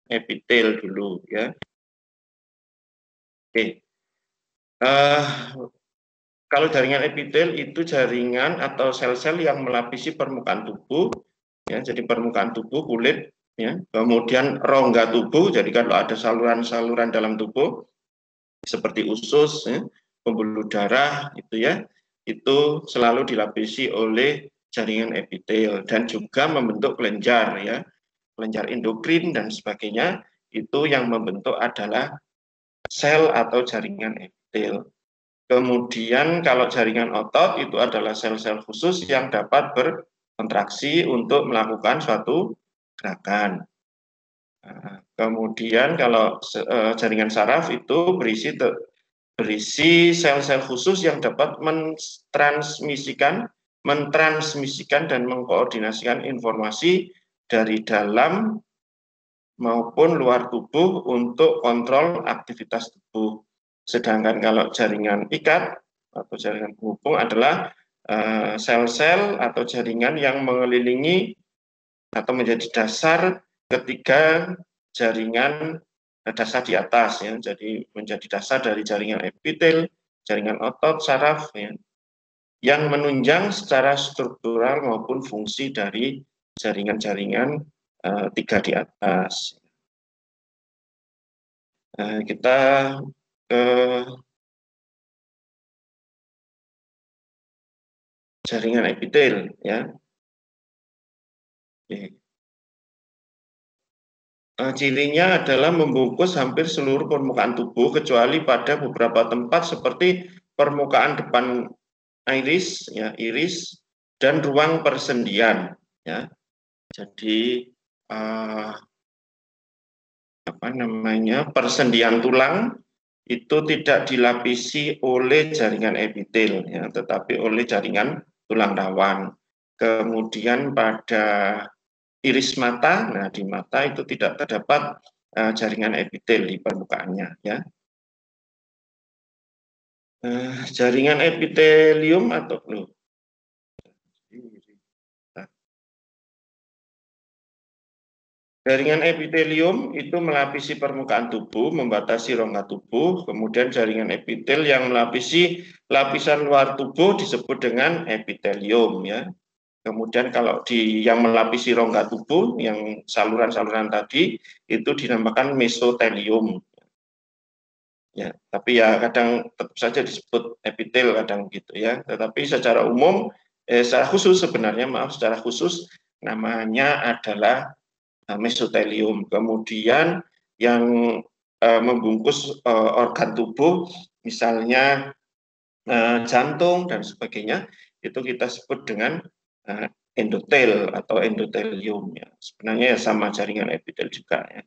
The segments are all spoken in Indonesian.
epitel dulu ya. Oke. Kalau jaringan epitel itu jaringan atau sel-sel yang melapisi permukaan tubuh, ya, jadi permukaan tubuh kulit, ya, kemudian rongga tubuh, jadi kalau ada saluran-saluran dalam tubuh seperti usus, ya, pembuluh darah, itu selalu dilapisi oleh jaringan epitel dan juga membentuk kelenjar, ya, kelenjar endokrin dan sebagainya, itu yang membentuk adalah sel atau jaringan epitel. Kemudian kalau jaringan otot itu adalah sel-sel khusus yang dapat berkontraksi untuk melakukan suatu gerakan. Kemudian kalau jaringan saraf itu berisi sel-sel khusus yang dapat mentransmisikan dan mengkoordinasikan informasi dari dalam maupun luar tubuh untuk kontrol aktivitas tubuh. Sedangkan kalau jaringan ikat atau jaringan penghubung adalah sel-sel atau jaringan yang mengelilingi atau menjadi dasar ketiga jaringan dasar di atas, ya. Jadi menjadi dasar dari jaringan epitel, jaringan otot, saraf, ya, yang menunjang secara struktural maupun fungsi dari jaringan-jaringan tiga di atas. Kita ke jaringan epitel, ya. Cirinya adalah membungkus hampir seluruh permukaan tubuh kecuali pada beberapa tempat seperti permukaan depan iris, ya, iris dan ruang persendian, ya. Jadi persendian tulang itu tidak dilapisi oleh jaringan epitel, ya, tetapi oleh jaringan tulang rawan. Kemudian pada iris mata, nah di mata itu tidak terdapat jaringan epitel di permukaannya, ya. Jaringan epitelium atau jaringan epitelium itu melapisi permukaan tubuh, membatasi rongga tubuh, kemudian jaringan epitel yang melapisi lapisan luar tubuh disebut dengan epitelium, ya. Kemudian kalau yang melapisi rongga tubuh, yang saluran-saluran tadi, itu dinamakan mesotelium. Ya, tapi ya kadang tetap saja disebut epitel kadang gitu, ya. Tetapi secara umum, secara khusus sebenarnya, secara khusus namanya adalah mesotelium. Kemudian yang membungkus organ tubuh, misalnya jantung dan sebagainya, itu kita sebut dengan endotel atau endotelium. Ya. Sebenarnya ya sama jaringan epitel juga. Ya.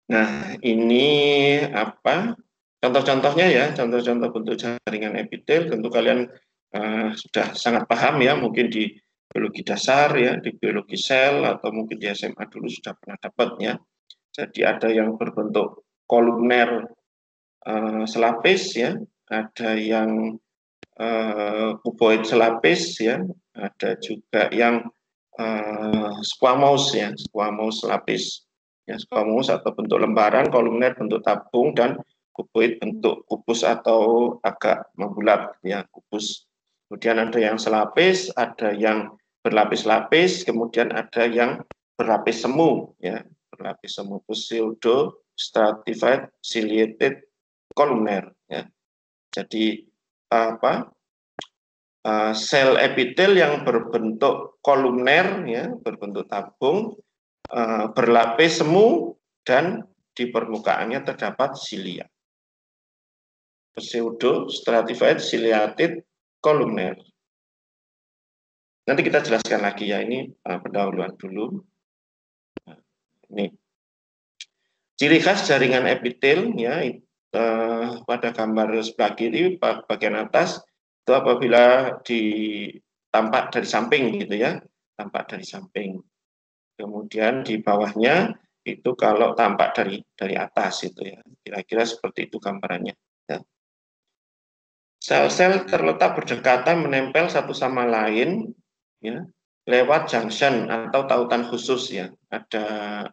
Nah, ini apa? Contoh-contohnya ya, contoh-contoh bentuk jaringan epitel. Tentu kalian sudah sangat paham ya, mungkin di biologi dasar ya, di biologi sel atau mungkin di SMA dulu sudah pernah dapat ya. Jadi ada yang berbentuk kolumner selapis ya, ada yang kuboid selapis ya, ada juga yang squamous ya, squamous selapis. Ya, squamous atau bentuk lembaran, kolumner bentuk tabung, dan kuboid bentuk kubus atau agak membulat ya, kubus. Kemudian ada yang selapis, ada yang berlapis-lapis, kemudian ada yang berlapis semu ya, berlapis semu, pseudo stratified ciliated kolumner ya. Jadi sel epitel yang berbentuk kolumner ya, berbentuk tabung, berlapis semu, dan di permukaannya terdapat silia. Pseudo stratified ciliated kolumner. Nanti kita jelaskan lagi ya, ini pendahuluan dulu. Ini ciri khas jaringan epitel ya, pada gambar sebelah kiri bagian atas itu apabila tampak dari samping gitu ya, tampak dari samping. Kemudian di bawahnya itu kalau tampak dari atas itu ya, kira-kira seperti itu gambarannya. Ya. Sel-sel terletak berdekatan menempel satu sama lain, ya, lewat junction atau tautan khusus ya. Ada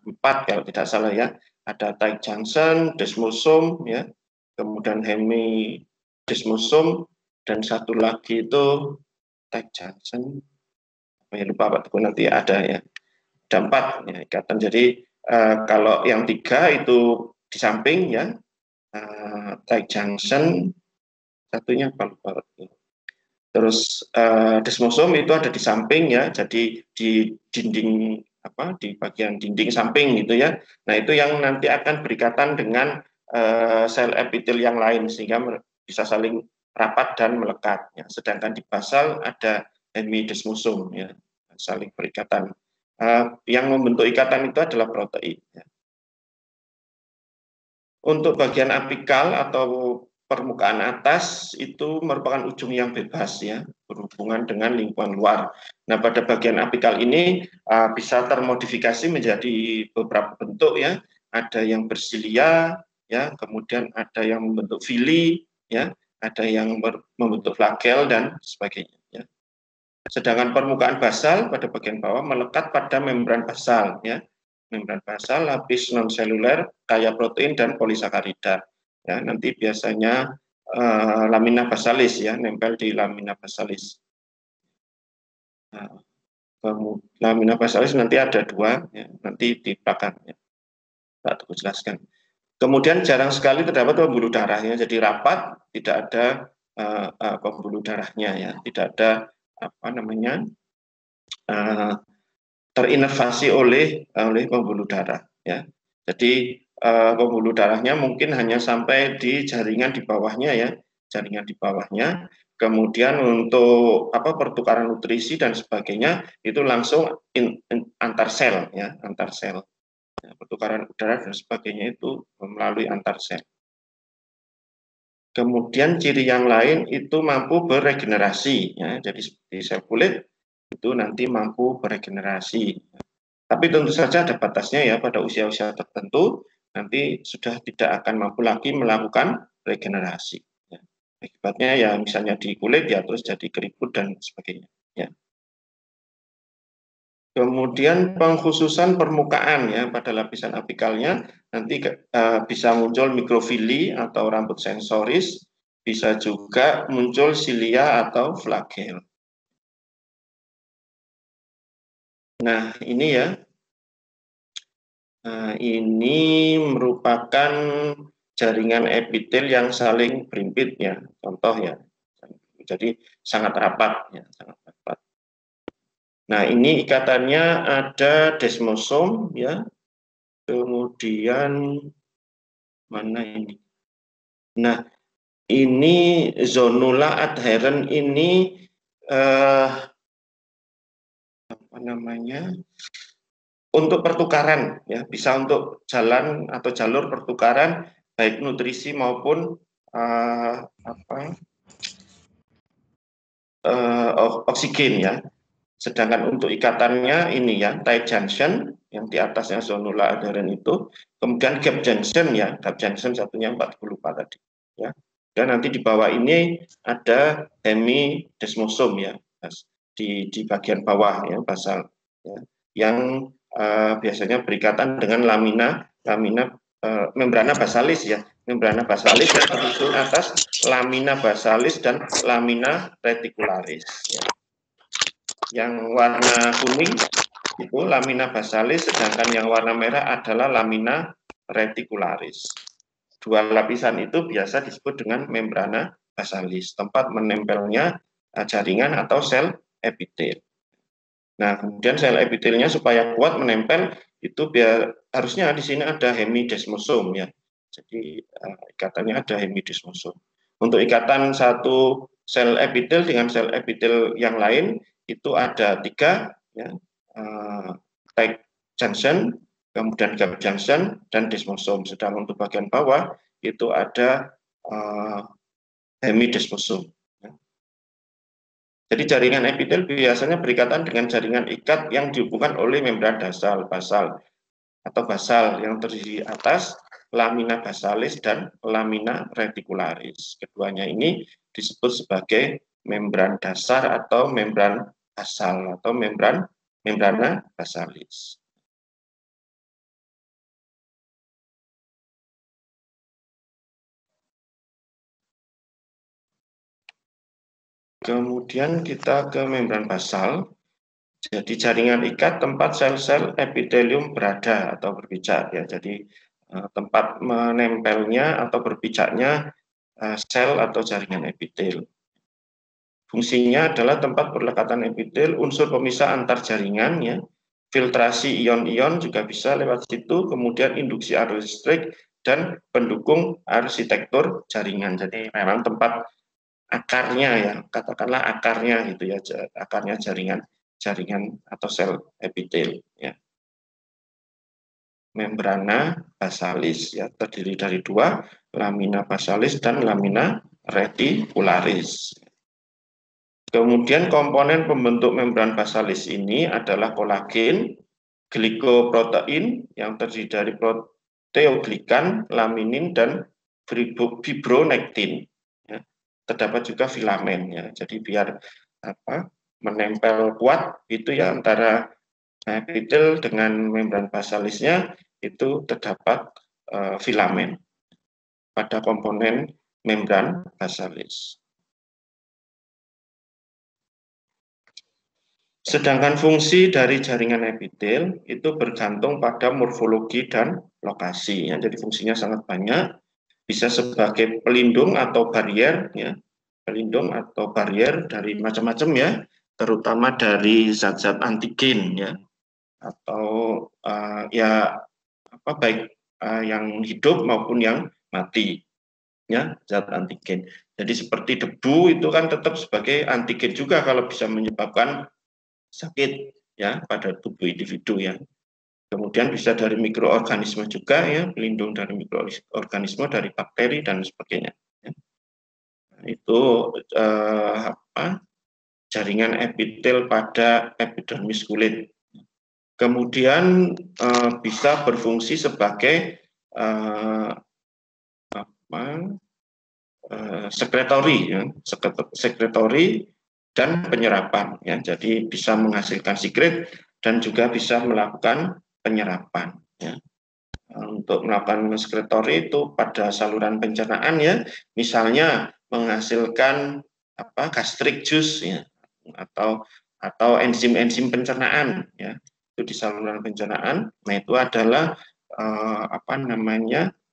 4 kalau tidak salah ya. Ada tight junction, desmosome ya, kemudian hemidesmosome, dan satu lagi itu tight junction. Lupa Pak Teguh, nanti ada ya. Ada 4 ya, ikatan. Jadi kalau yang 3 itu di samping ya, tight junction, satunya apa lupa Pak Teguh. Terus desmosome itu ada di samping ya, jadi di dinding di bagian dinding samping gitu ya. Nah itu yang nanti akan berikatan dengan sel epitel yang lain sehingga bisa saling rapat dan melekat. Ya. Sedangkan di basal ada hemidesmosome ya, saling berikatan. Yang membentuk ikatan itu adalah protein. Ya. Untuk bagian apikal atau permukaan atas itu merupakan ujung yang bebas ya, berhubungan dengan lingkungan luar. Nah, pada bagian apikal ini bisa termodifikasi menjadi beberapa bentuk ya. Ada yang bersilia ya, kemudian ada yang membentuk fili ya, ada yang membentuk flagel dan sebagainya ya. Sedangkan permukaan basal pada bagian bawah melekat pada membran basal ya. Membran basal, lapis non-seluler, kaya protein dan polisakarida. Ya, nanti biasanya lamina basalis ya, nempel di lamina basalis. Nah, lamina basalis nanti ada 2, ya, nanti di belakang. Ya. Pak jelaskan. Kemudian jarang sekali terdapat pembuluh darahnya, jadi rapat, tidak ada pembuluh darahnya ya, tidak ada terinervasi oleh pembuluh darah ya. Jadi pembuluh darahnya mungkin hanya sampai di jaringan di bawahnya ya, jaringan di bawahnya. Kemudian untuk pertukaran nutrisi dan sebagainya itu langsung antar sel ya, antar sel. Ya, pertukaran udara dan sebagainya itu melalui antar sel. Kemudian ciri yang lain itu mampu beregenerasi ya. Jadi seperti sel kulit itu nanti mampu beregenerasi. Tapi tentu saja ada batasnya ya, pada usia-usia tertentu nanti sudah tidak akan mampu lagi melakukan regenerasi. Ya. Akibatnya ya misalnya di kulit ya terus jadi keriput dan sebagainya. Ya. Kemudian pengkhususan permukaan ya pada lapisan apikalnya nanti bisa muncul mikrofili atau rambut sensoris, bisa juga muncul silia atau flagel. Nah ini ya. Nah, ini merupakan jaringan epitel yang saling berimpit ya, contoh ya. Jadi sangat rapat ya, sangat rapat. Nah, ini ikatannya ada desmosom ya. Kemudian mana ini? Nah, ini zonula adherent ini apa namanya? Untuk pertukaran ya, bisa untuk jalan atau jalur pertukaran baik nutrisi maupun oksigen ya. Sedangkan untuk ikatannya ini ya, tight junction yang di atasnya zonula adherent itu, kemudian gap junction ya, gap junction satunya 40 tadi ya. Dan nanti di bawah ini ada hemidesmosome ya, di bagian bawah ya, basal ya, yang biasanya berikatan dengan lamina membrana basalis ya, membrana basalis yang tersusun atas lamina basalis dan lamina reticularis ya. Yang warna kuning itu lamina basalis, sedangkan yang warna merah adalah lamina reticularis. Dua lapisan itu biasa disebut dengan membrana basalis, tempat menempelnya jaringan atau sel epitel. Nah, kemudian sel epitelnya supaya kuat menempel itu harusnya di sini ada hemidesmosome ya. Jadi ikatannya ada hemidesmosome. Untuk ikatan satu sel epitel dengan sel epitel yang lain itu ada 3 ya, tight junction, kemudian gap junction dan desmosome. Sedang untuk bagian bawah itu ada hemidesmosome. Jadi jaringan epitel biasanya berikatan dengan jaringan ikat yang dihubungkan oleh membran basal atau basal yang terdiri atas lamina basalis dan lamina reticularis. Keduanya ini disebut sebagai membran dasar atau membran basal atau membrana basalis. Kemudian kita ke membran basal. Jadi jaringan ikat tempat sel-sel epitelium berada atau berpijak ya. Jadi tempat menempelnya atau berpijaknya sel atau jaringan epitel. Fungsinya adalah tempat perlekatan epitel, unsur pemisah antar jaringan ya. Filtrasi ion-ion juga bisa lewat situ, kemudian induksi arus listrik dan pendukung arsitektur jaringan. Jadi memang tempat akarnya ya, katakanlah akarnya gitu ya, akarnya jaringan atau sel epitel ya. Membrana basalis ya, terdiri dari dua, lamina basalis dan lamina reticularis. Kemudian komponen pembentuk membran basalis ini adalah kolagen, glikoprotein yang terdiri dari proteoglikan, laminin dan fibronektin. Ya. Terdapat juga filamen ya. Jadi biar menempel kuat itu ya antara epitel dengan membran basalisnya itu terdapat filamen pada komponen membran basalis. Sedangkan fungsi dari jaringan epitel itu bergantung pada morfologi dan lokasi. Ya. Jadi fungsinya sangat banyak, bisa sebagai pelindung atau barier, ya. Pelindung atau barier dari macam-macam ya, terutama dari zat-zat antigen ya, atau ya apa baik yang hidup maupun yang mati ya, zat antigen. Jadi seperti debu itu kan tetap sebagai antigen juga kalau bisa menyebabkan sakit ya pada tubuh individu ya. Kemudian bisa dari mikroorganisme juga ya, pelindung dari mikroorganisme, dari bakteri dan sebagainya. Ya. Nah, itu jaringan epitel pada epidermis kulit. Kemudian bisa berfungsi sebagai sekretori, ya, sekretori dan penyerapan. Ya. Jadi bisa menghasilkan sekret dan juga bisa melakukan penyerapan. Ya. Untuk melakukan sekretori itu pada saluran pencernaan ya, misalnya menghasilkan gastric juice ya, atau enzim-enzim pencernaan ya, itu di saluran pencernaan. Nah itu adalah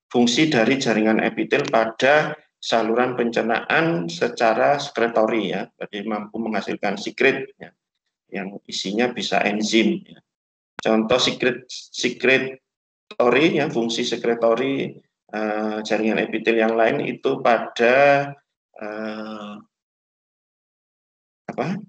fungsi dari jaringan epitel pada saluran pencernaan secara sekretori ya, jadi mampu menghasilkan sekret ya, yang isinya bisa enzim. Ya. Contoh sekretori ya, fungsi sekretori jaringan epitel yang lain itu pada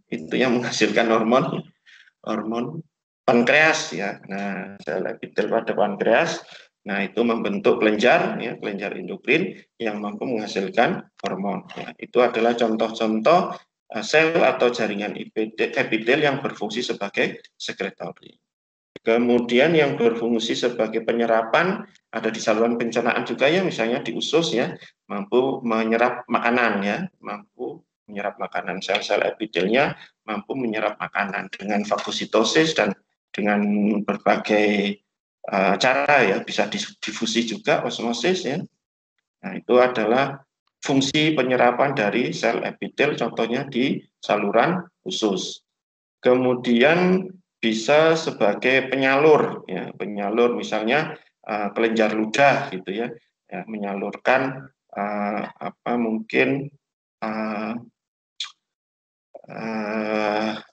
itu yang menghasilkan hormon pankreas ya. Nah, sel epitel pada pankreas, nah itu membentuk kelenjar ya, kelenjar endokrin yang mampu menghasilkan hormon. Ya. Itu adalah contoh-contoh sel atau jaringan epitel yang berfungsi sebagai sekretori. Kemudian yang berfungsi sebagai penyerapan ada di saluran pencernaan juga ya, misalnya di usus ya, mampu menyerap makanan ya, mampu menyerap makanan, sel-sel epitelnya mampu menyerap makanan dengan fagositosis dan dengan berbagai cara ya, bisa difusi juga, osmosis ya. Nah itu adalah fungsi penyerapan dari sel epitel, contohnya di saluran usus. Kemudian bisa sebagai penyalur ya, penyalur misalnya kelenjar ludah gitu ya, ya menyalurkan mungkin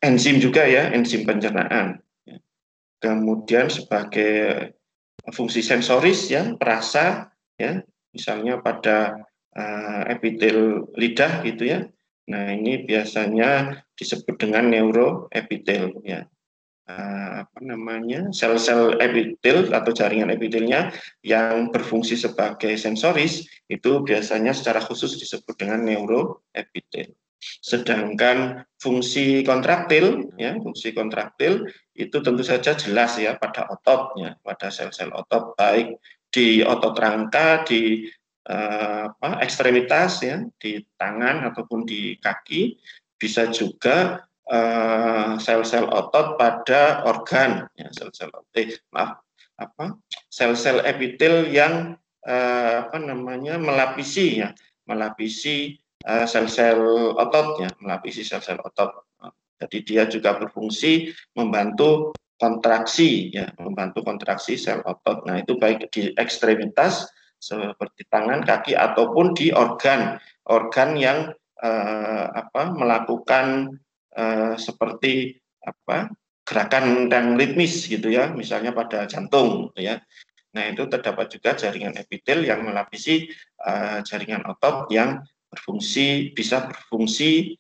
enzim juga ya, enzim pencernaan. Kemudian sebagai fungsi sensoris ya, perasa ya, misalnya pada epitel lidah gitu ya. Nah ini biasanya disebut dengan neuroepitel ya. Sel-sel epitel atau jaringan epitelnya yang berfungsi sebagai sensoris itu biasanya secara khusus disebut dengan neuroepitel. Sedangkan fungsi kontraktil ya, fungsi kontraktil itu tentu saja jelas ya pada ototnya, pada sel-sel otot, baik di otot rangka, di ekstremitas ya, di tangan ataupun di kaki, bisa juga sel-sel otot pada organ, ya, sel-sel epitel yang melapisi sel-sel ototnya, melapisi sel-sel otot. Jadi dia juga berfungsi membantu kontraksi, ya, membantu kontraksi sel otot. Nah, itu baik di ekstremitas seperti tangan, kaki, ataupun di organ yang melakukan seperti gerakan yang ritmis gitu ya, misalnya pada jantung, gitu ya. Nah, itu terdapat juga jaringan epitel yang melapisi jaringan otot yang bisa berfungsi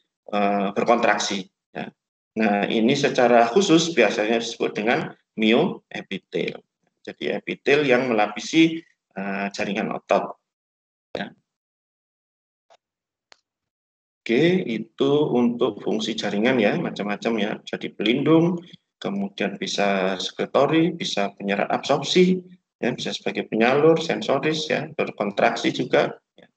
berkontraksi. Ya. Nah, ini secara khusus biasanya disebut dengan myoepitel. Jadi epitel yang melapisi jaringan otot. Ya. Oke, itu untuk fungsi jaringan ya, macam-macam ya. Jadi pelindung, kemudian bisa sekretory, bisa penyerap absorpsi, ya, bisa sebagai penyalur, sensoris, ya, berkontraksi juga. Ya.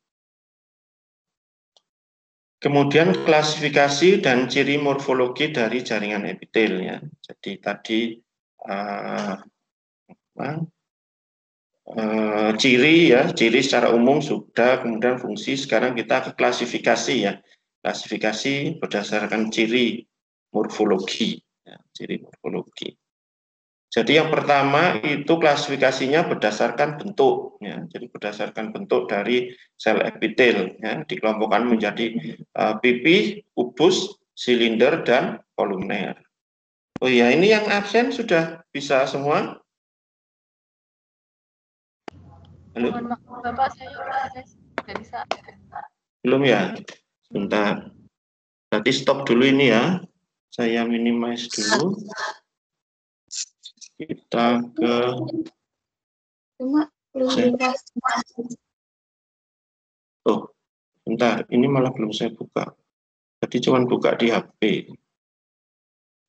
Kemudian klasifikasi dan ciri morfologi dari jaringan epitel ya. Jadi tadi ciri secara umum sudah, kemudian fungsi, sekarang kita ke klasifikasi ya. Klasifikasi berdasarkan ciri morfologi, ya, ciri morfologi. Jadi yang pertama itu klasifikasinya berdasarkan bentuk, ya. Jadi berdasarkan bentuk dari sel epitel, ya, dikelompokkan menjadi pipih, kubus, silinder, dan kolumner. Oh ya, ini yang absen sudah bisa semua? Halo? Bapak, saya nggak bisa. Belum ya? Sebentar. Berarti stop dulu ini ya. Saya minimize dulu. Kita ke... Cuma belum dikasih. Oh, bentar. Ini malah belum saya buka. Tadi cuma buka di HP.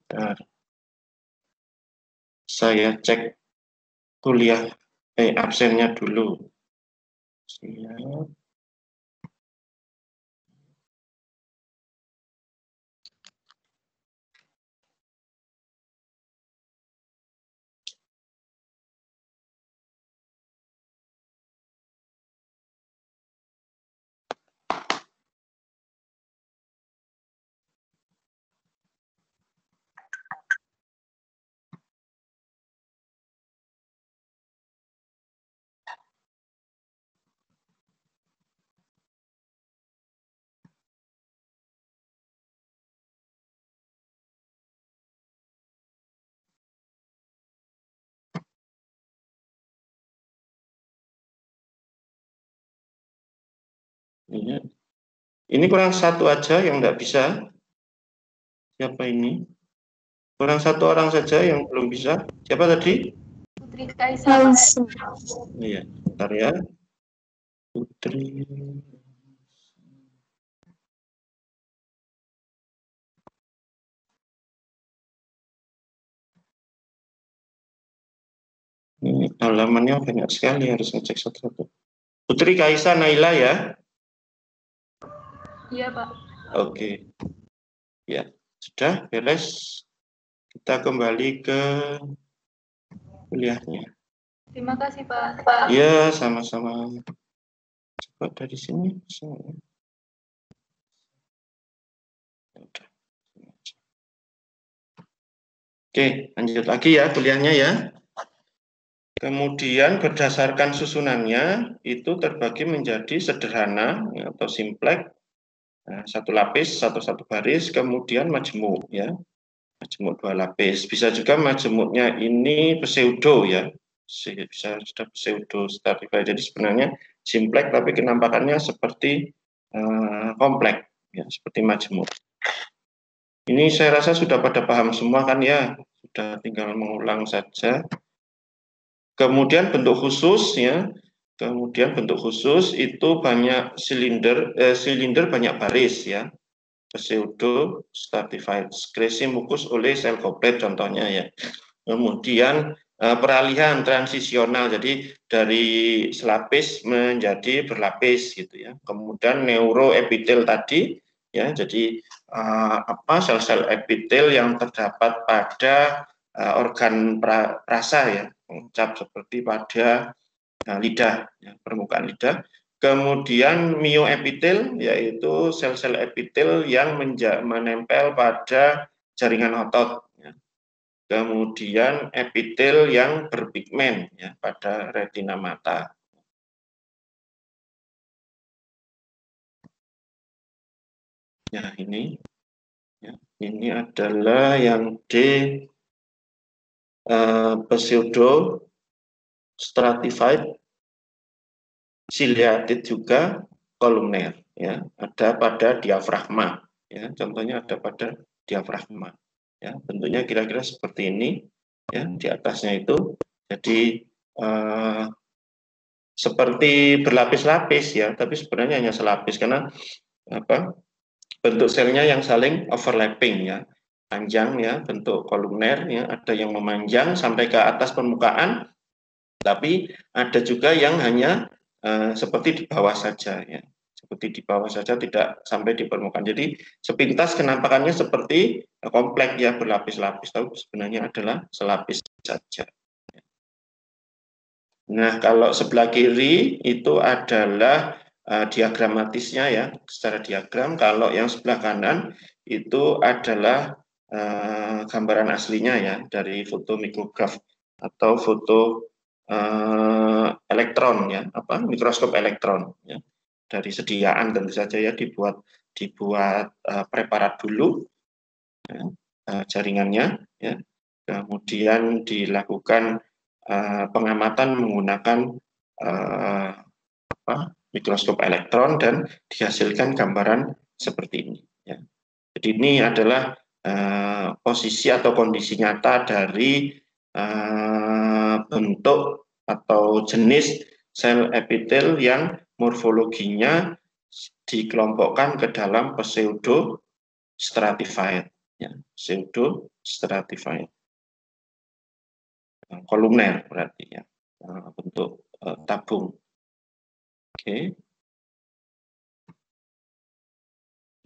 Bentar. Saya cek kuliah absennya dulu. Siap. Ini kurang satu aja yang enggak bisa. Siapa ini? Kurang satu orang saja yang belum bisa. Siapa tadi? Putri Kaisa. Iya, bentar ya. Putri. Ini halamannya banyak sekali, harus ngecek satu-satu. Putri Kaisa Naila ya? Iya, Pak. Oke. Ya, sudah beres. Kita kembali ke kuliahnya. Terima kasih, Pak. Ya, sama-sama. Coba dari sini. Oke, lanjut lagi ya kuliahnya ya. Kemudian berdasarkan susunannya itu terbagi menjadi sederhana atau simplek, satu lapis, satu baris, kemudian majemuk ya. Majemuk dua lapis. Bisa juga majemuknya ini pseudo ya. Bisa sudah pseudo stratified. Jadi sebenarnya simplek tapi kenampakannya seperti komplek ya, seperti majemuk. Ini saya rasa sudah pada paham semua kan ya. Sudah tinggal mengulang saja. Kemudian bentuk khusus ya. Kemudian bentuk khusus itu banyak silinder banyak baris ya. Pseudo stratified, sekresi mukus oleh sel goblet contohnya ya. Kemudian peralihan transisional, jadi dari selapis menjadi berlapis gitu ya. Kemudian neuroepitel tadi ya, jadi sel-sel epitel yang terdapat pada organ rasa ya, pengucap seperti pada lidah, ya, permukaan lidah. Kemudian myoepitel yaitu sel-sel epitel yang menempel pada jaringan otot. Ya. Kemudian epitel yang berpigmen ya, pada retina mata. Ya ini, ya, ini adalah yang di pseudo stratified ciliated juga kolumner, ya, ada pada diafragma, ya, contohnya ada pada diafragma, ya, bentuknya kira-kira seperti ini, ya, di atasnya itu, jadi seperti berlapis-lapis ya, tapi sebenarnya hanya selapis karena bentuk selnya yang saling overlapping ya, panjang ya, bentuk kolumner ya, ada yang memanjang sampai ke atas permukaan, tapi ada juga yang hanya seperti di bawah saja ya, seperti di bawah saja tidak sampai di permukaan. Jadi sepintas kenampakannya seperti kompleks ya, berlapis-lapis, tapi sebenarnya adalah selapis saja. Nah, kalau sebelah kiri itu adalah diagramatisnya ya, secara diagram. Kalau yang sebelah kanan itu adalah gambaran aslinya ya, dari foto mikrograf atau foto elektron ya, mikroskop elektron ya, dari sediaan tentu saja ya, dibuat preparat dulu ya, jaringannya ya, kemudian dilakukan pengamatan menggunakan mikroskop elektron dan dihasilkan gambaran seperti ini ya. Jadi ini adalah posisi atau kondisi nyata dari bentuk atau jenis sel epitel yang morfologinya dikelompokkan ke dalam pseudo stratified ya, pseudo stratified kolumner berarti ya, bentuk tabung. Oke.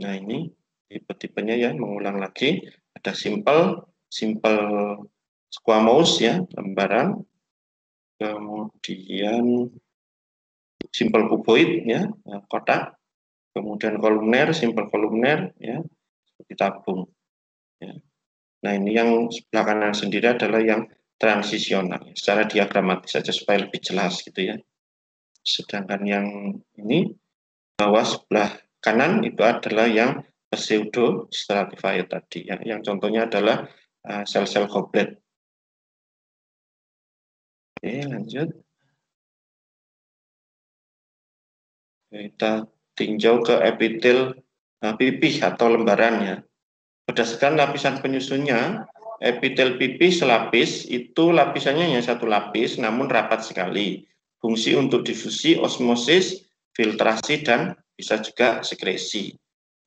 Nah ini tipe-tipenya ya, mengulang lagi, ada simple squamous ya, lembaran, kemudian simple cuboid ya, kotak, kemudian kolumner, simple kolumner ya, seperti tabung. Ya. Nah ini yang sebelah kanan sendiri adalah yang transisional, secara diagramatis saja supaya lebih jelas gitu ya. Sedangkan yang ini bawah sebelah kanan itu adalah yang pseudo stratified tadi ya, yang contohnya adalah sel-sel goblet. Oke, lanjut. Kita tinjau ke epitel pipih atau lembarannya. Berdasarkan lapisan penyusunnya, epitel pipih selapis itu lapisannya hanya satu lapis, namun rapat sekali. Fungsi untuk difusi, osmosis, filtrasi, dan bisa juga sekresi.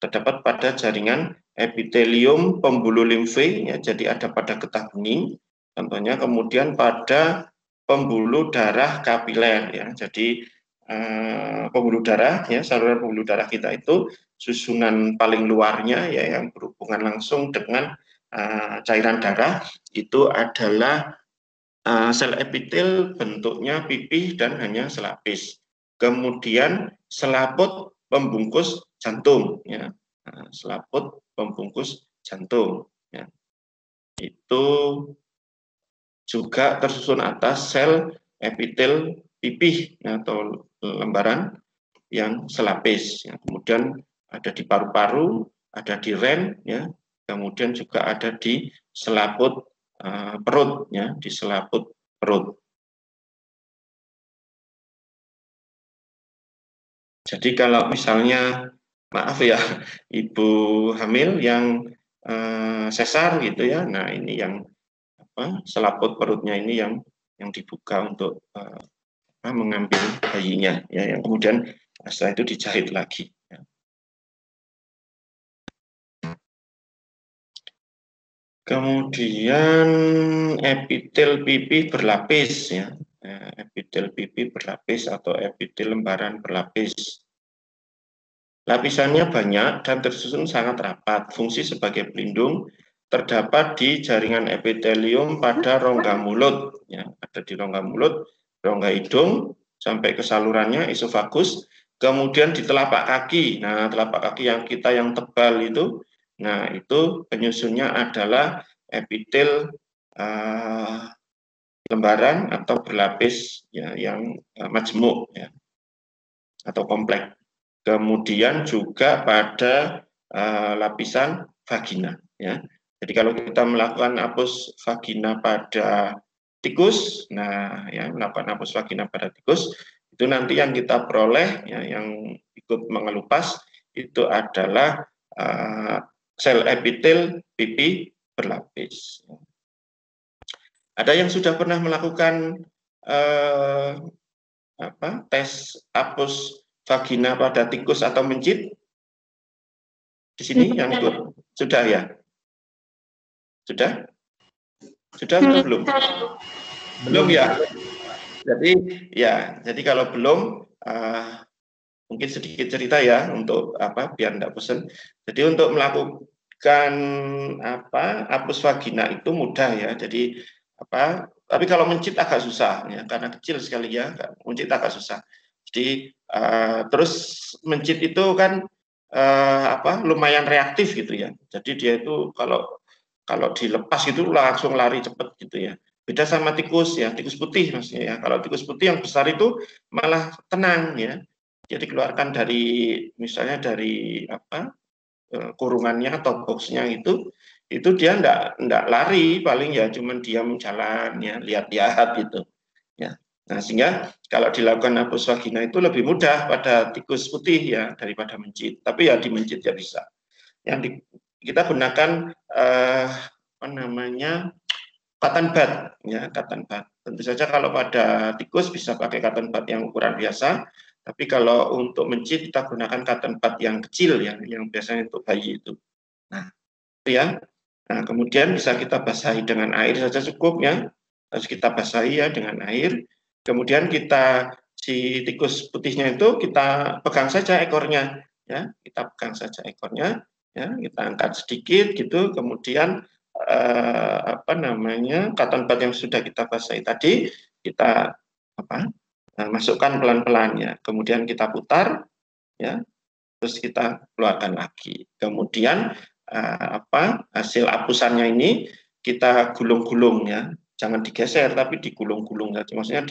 Terdapat pada jaringan epitelium pembuluh limfe, ya, jadi ada pada getah bening, contohnya, kemudian pada pembuluh darah kapiler, ya, jadi pembuluh darah, ya, saluran pembuluh darah kita itu susunan paling luarnya ya, yang berhubungan langsung dengan cairan darah itu adalah sel epitel, bentuknya pipih dan hanya selapis. Kemudian selaput pembungkus jantung ya, selaput pembungkus jantung ya, itu juga tersusun atas sel epitel pipih ya, atau lembaran yang selapis ya. Kemudian ada di paru-paru, ada di ren ya, kemudian juga ada di selaput perut ya, di selaput perut. Jadi kalau misalnya, maaf ya, ibu hamil yang sesar gitu ya, nah ini yang selaput perutnya ini yang dibuka untuk mengambil bayinya ya, yang kemudian setelah itu dijahit lagi ya. Kemudian epitel pipih berlapis ya, epitel pipih berlapis atau epitel lembaran berlapis. Lapisannya banyak dan tersusun sangat rapat. Fungsi sebagai pelindung terdapat di jaringan epitelium pada rongga mulut. Ya, ada di rongga mulut, rongga hidung, sampai ke salurannya, esofagus. Kemudian di telapak kaki. Nah, telapak kaki yang kita yang tebal itu, nah itu penyusunnya adalah epitel lembaran atau berlapis ya, yang majemuk ya, atau kompleks. Kemudian juga pada lapisan vagina ya. Jadi kalau kita melakukan apus vagina pada tikus, nah ya melakukan apus vagina pada tikus itu nanti yang kita peroleh ya, yang ikut mengelupas itu adalah sel epitel pipi berlapis. Ada yang sudah pernah melakukan tes apus vagina pada tikus atau mencit? Di sini yang ikut sudah ya? Sudah? Sudah atau belum? Belum ya. Jadi kalau belum mungkin sedikit cerita ya untuk biar tidak bosan. Jadi untuk melakukan apus vagina itu mudah ya. Jadi tapi kalau mencit agak susah ya karena kecil sekali ya. Mencit agak susah. Jadi terus mencit itu kan lumayan reaktif gitu ya. Jadi dia itu kalau dilepas itu langsung lari cepat gitu ya. Beda sama tikus ya, tikus putih maksudnya ya. Kalau tikus putih yang besar itu malah tenang ya. Dia dikeluarkan dari misalnya dari kurungannya atau boxnya itu dia enggak lari, paling ya cuman diam jalan ya, lihat-lihat gitu. Ya. Nah, sehingga kalau dilakukan apus vagina itu lebih mudah pada tikus putih ya daripada mencit. Tapi ya di mencit ya bisa. Yang kita gunakan cotton bud ya, cotton bud. Tentu saja kalau pada tikus bisa pakai cotton bud yang ukuran biasa, tapi kalau untuk mencit kita gunakan cotton bud yang kecil ya, yang biasanya untuk bayi itu. Nah, itu ya. Nah, kemudian bisa kita basahi dengan air saja cukup ya. Harus kita basahi ya dengan air. Kemudian si tikus putihnya itu kita pegang saja ekornya ya, kita pegang saja ekornya ya, kita angkat sedikit gitu, kemudian cotton bud yang sudah kita basahi tadi kita masukkan pelan-pelan ya, kemudian kita putar ya, terus kita keluarkan lagi. Kemudian hasil apusannya ini kita gulung-gulung ya, jangan digeser tapi digulung-gulung saja, maksudnya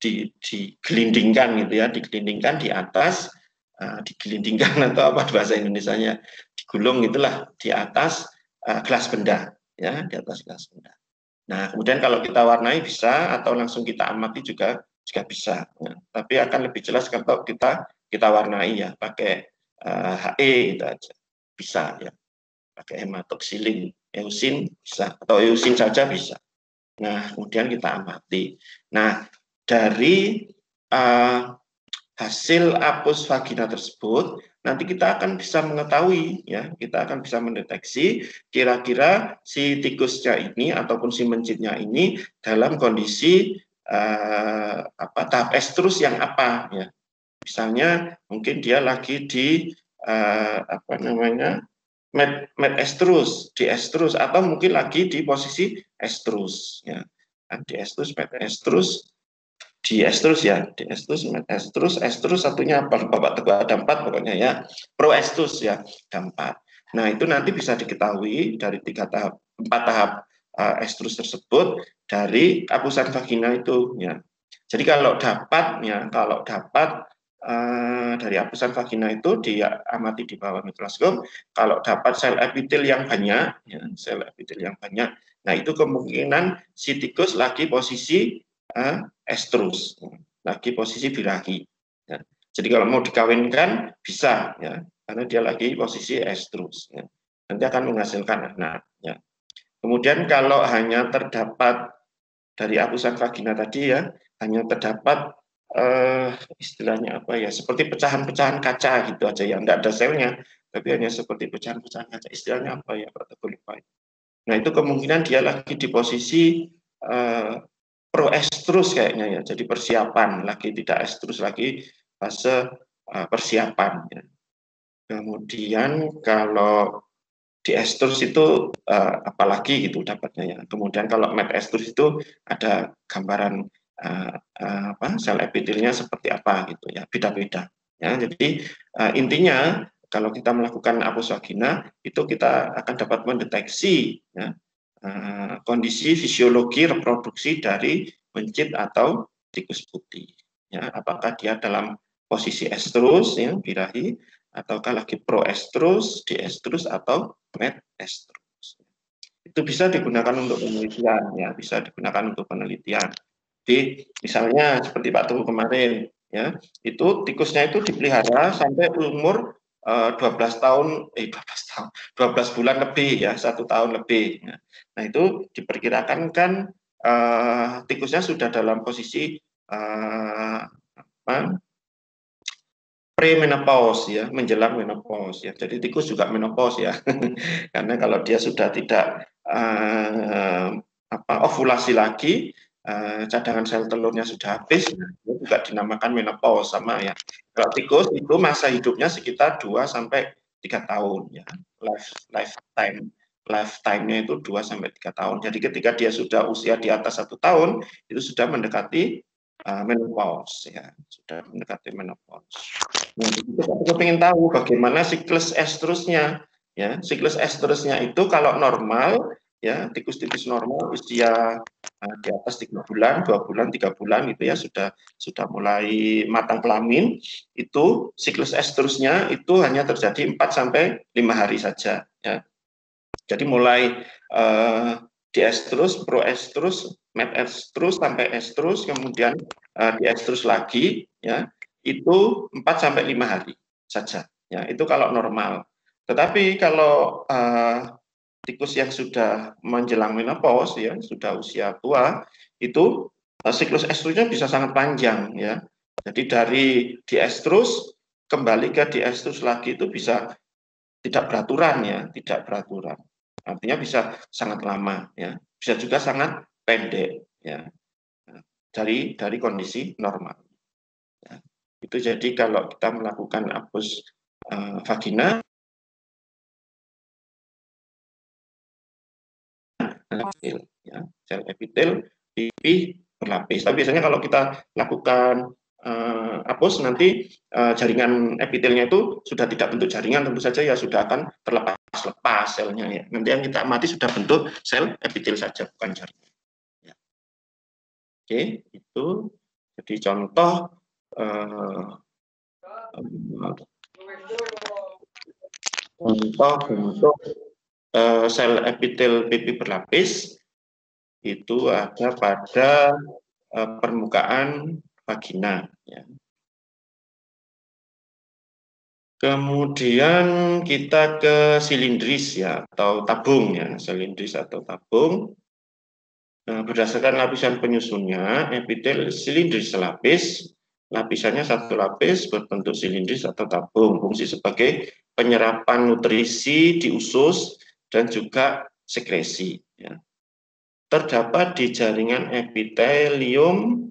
digelindingkan gitu ya, digelindingkan di atas, digelindingkan atau apa bahasa Indonesianya, digulung itulah di atas gelas benda ya, di atas gelas benda. Nah, kemudian kalau kita warnai bisa atau langsung kita amati juga bisa ya. Tapi akan lebih jelas kalau kita warnai ya pakai HE itu aja bisa ya, pakai hematoxylin, eusin bisa atau eusin saja bisa. Nah, kemudian kita amati. Nah, dari hasil apus vagina tersebut nanti kita akan bisa mengetahui ya, kita akan bisa mendeteksi kira-kira si tikusnya ini ataupun si mencitnya ini dalam kondisi tahap estrus yang apa ya. Misalnya mungkin dia lagi di med estrus, di estrus, atau mungkin lagi di posisi estrus ya. Di estrus, med estrus, di estrus ya, di estrus, med estrus, estrus satunya apa? Bapak Teguh ada 4 pokoknya ya, pro estrus ya, ada 4. Nah itu nanti bisa diketahui dari 4 tahap estrus tersebut dari apusan vagina itu ya. Jadi kalau dapat dari apusan vagina itu diamati di bawah mikroskop, kalau dapat sel epitel yang banyak, ya, sel epitel yang banyak, nah itu kemungkinan si tikus lagi posisi estrus, lagi posisi birahi. Ya. Jadi kalau mau dikawinkan bisa, ya, karena dia lagi posisi estrus. Ya. Nanti akan menghasilkan anak. Ya. Kemudian kalau hanya terdapat dari apusan vagina tadi ya, hanya terdapat istilahnya apa ya, seperti pecahan-pecahan kaca gitu aja ya, enggak ada selnya, tapi hanya seperti pecahan-pecahan kaca, istilahnya apa ya Pak Teguh lupa. Nah itu kemungkinan dia lagi di posisi proestrus kayaknya ya, jadi persiapan lagi, tidak estrus lagi, fase persiapan. Ya. Kemudian kalau di estrus itu apalagi gitu dapatnya ya. Kemudian kalau met estrus itu ada gambaran sel epitelnya seperti apa gitu ya, beda-beda. Ya, jadi intinya kalau kita melakukan apus vagina itu kita akan dapat mendeteksi ya, kondisi fisiologi reproduksi dari mencit atau tikus putih. Ya, apakah dia dalam posisi estrus ya, birahi, ataukah lagi proestrus, diestrus atau metestrus. Itu bisa digunakan untuk penelitian ya, bisa digunakan untuk penelitian. Jadi misalnya seperti Pak Teguh kemarin ya, itu tikusnya itu dipelihara sampai umur 12 tahun 12 bulan lebih ya, 1 tahun lebih. Ya. Nah, itu diperkirakan kan tikusnya sudah dalam posisi premenopause ya, menjelang menopause ya. Jadi tikus juga menopause ya. Karena kalau dia sudah tidak ovulasi lagi, cadangan sel telurnya sudah habis, dia juga dinamakan menopause sama ya. Kalau tikus itu masa hidupnya sekitar 2 sampai 3 tahun ya. Lifetime-nya itu 2 sampai 3 tahun. Jadi ketika dia sudah usia di atas 1 tahun, itu sudah mendekati menopause ya, sudah mendekati menopause. Nah, kita ingin tahu bagaimana siklus estrusnya ya. Siklus estrusnya itu kalau normal ya, tikus-tikus normal usia di atas 3 bulan, 2 bulan, 3 bulan itu ya sudah mulai matang kelamin, itu siklus estrusnya itu hanya terjadi 4 sampai 5 hari saja ya. Jadi mulai diestrus, proestrus, metestrus sampai estrus, kemudian diestrus lagi ya, itu 4 sampai 5 hari saja ya, itu kalau normal. Tetapi kalau tikus yang sudah menjelang menopause ya, sudah usia tua, itu siklus estrusnya bisa sangat panjang ya. Jadi dari diestrus kembali ke diestrus lagi itu bisa tidak beraturan ya, tidak beraturan. Artinya bisa sangat lama ya, bisa juga sangat pendek ya, dari kondisi normal. Ya. Itu jadi kalau kita melakukan apus vagina ya, sel epitel pipi berlapis. Tapi biasanya kalau kita lakukan apus nanti jaringan epitelnya itu sudah tidak bentuk jaringan, tentu saja ya sudah akan terlepas selnya ya. Nanti yang kita amati sudah bentuk sel epitel saja, bukan jaringan. Ya. Oke, itu jadi contoh bentuk sel epitel pipi berlapis itu ada pada permukaan vagina. Ya. Kemudian kita ke silindris ya, atau tabung ya, silindris atau tabung. Berdasarkan lapisan penyusunnya, epitel silindris selapis, lapisannya satu lapis berbentuk silindris atau tabung, fungsi sebagai penyerapan nutrisi di usus dan juga sekresi. Ya. Terdapat di jaringan epitelium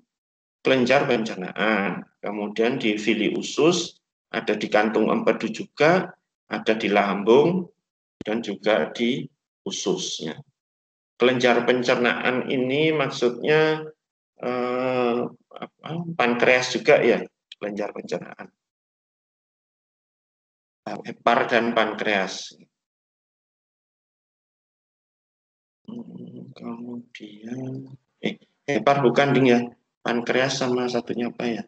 kelenjar pencernaan, kemudian di fili usus, ada di kantung empedu juga, ada di lambung, dan juga di ususnya. Kelenjar pencernaan ini maksudnya pankreas juga ya, kelenjar pencernaan. Hepar dan pankreas. Kemudian, hepar bukan ding ya, pankreas sama satunya apa ya?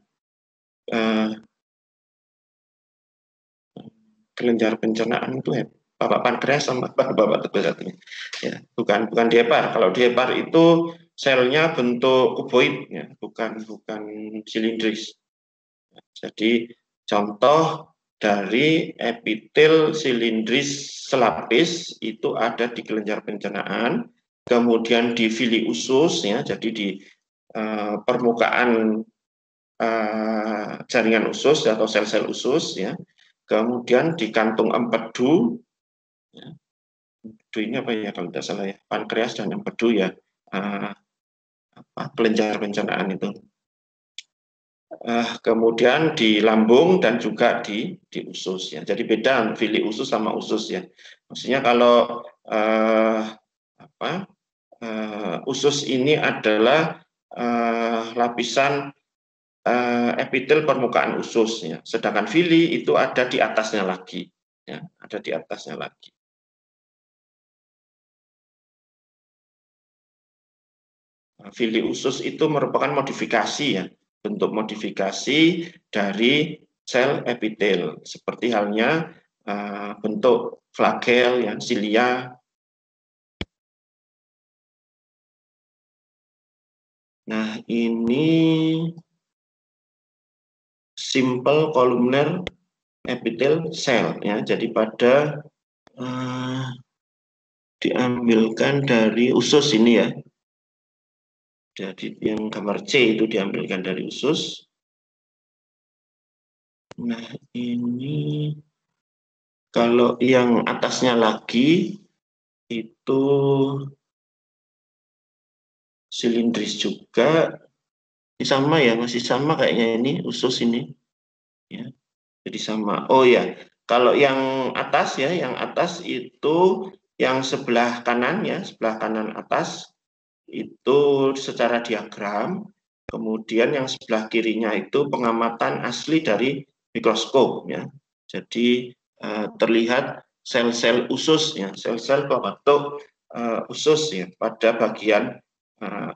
Kelenjar pencernaan itu bapak pankreas sama bapak teguh satunya. Ya, bukan di hepar. Kalau di hepar itu selnya bentuk kuboid, ya, bukan silindris. Jadi contoh dari epitel silindris selapis itu ada di kelenjar pencernaan, kemudian di fili usus, ya, jadi di permukaan jaringan usus atau sel-sel usus, ya. Kemudian di kantung empedu, ya. Empedu ini apa ya kalau tidak salah ya, pankreas dan empedu ya, kelenjar pencernaan itu. kemudian di lambung dan juga di usus ya. Jadi beda villi usus sama usus ya. Maksudnya kalau usus ini adalah lapisan epitel permukaan usus ya. Sedangkan villi itu ada di atasnya lagi ya, ada di atasnya lagi. Villi usus itu merupakan modifikasi ya, bentuk modifikasi dari sel epitel, seperti halnya bentuk flagel, ya, silia. Nah, ini simple columnar epithel cell ya. Jadi pada diambilkan dari usus ini ya. Jadi yang gambar C itu diambilkan dari usus. Nah, ini kalau yang atasnya lagi itu silindris juga, sama ya, masih sama kayaknya ini usus ini ya. Jadi sama. Oh ya, kalau yang atas ya, yang atas itu yang sebelah kanan ya, sebelah kanan atas itu secara diagram, kemudian yang sebelah kirinya itu pengamatan asli dari mikroskop ya. Jadi terlihat sel-sel usus ya, sel-sel pembentuk usus ya pada bagian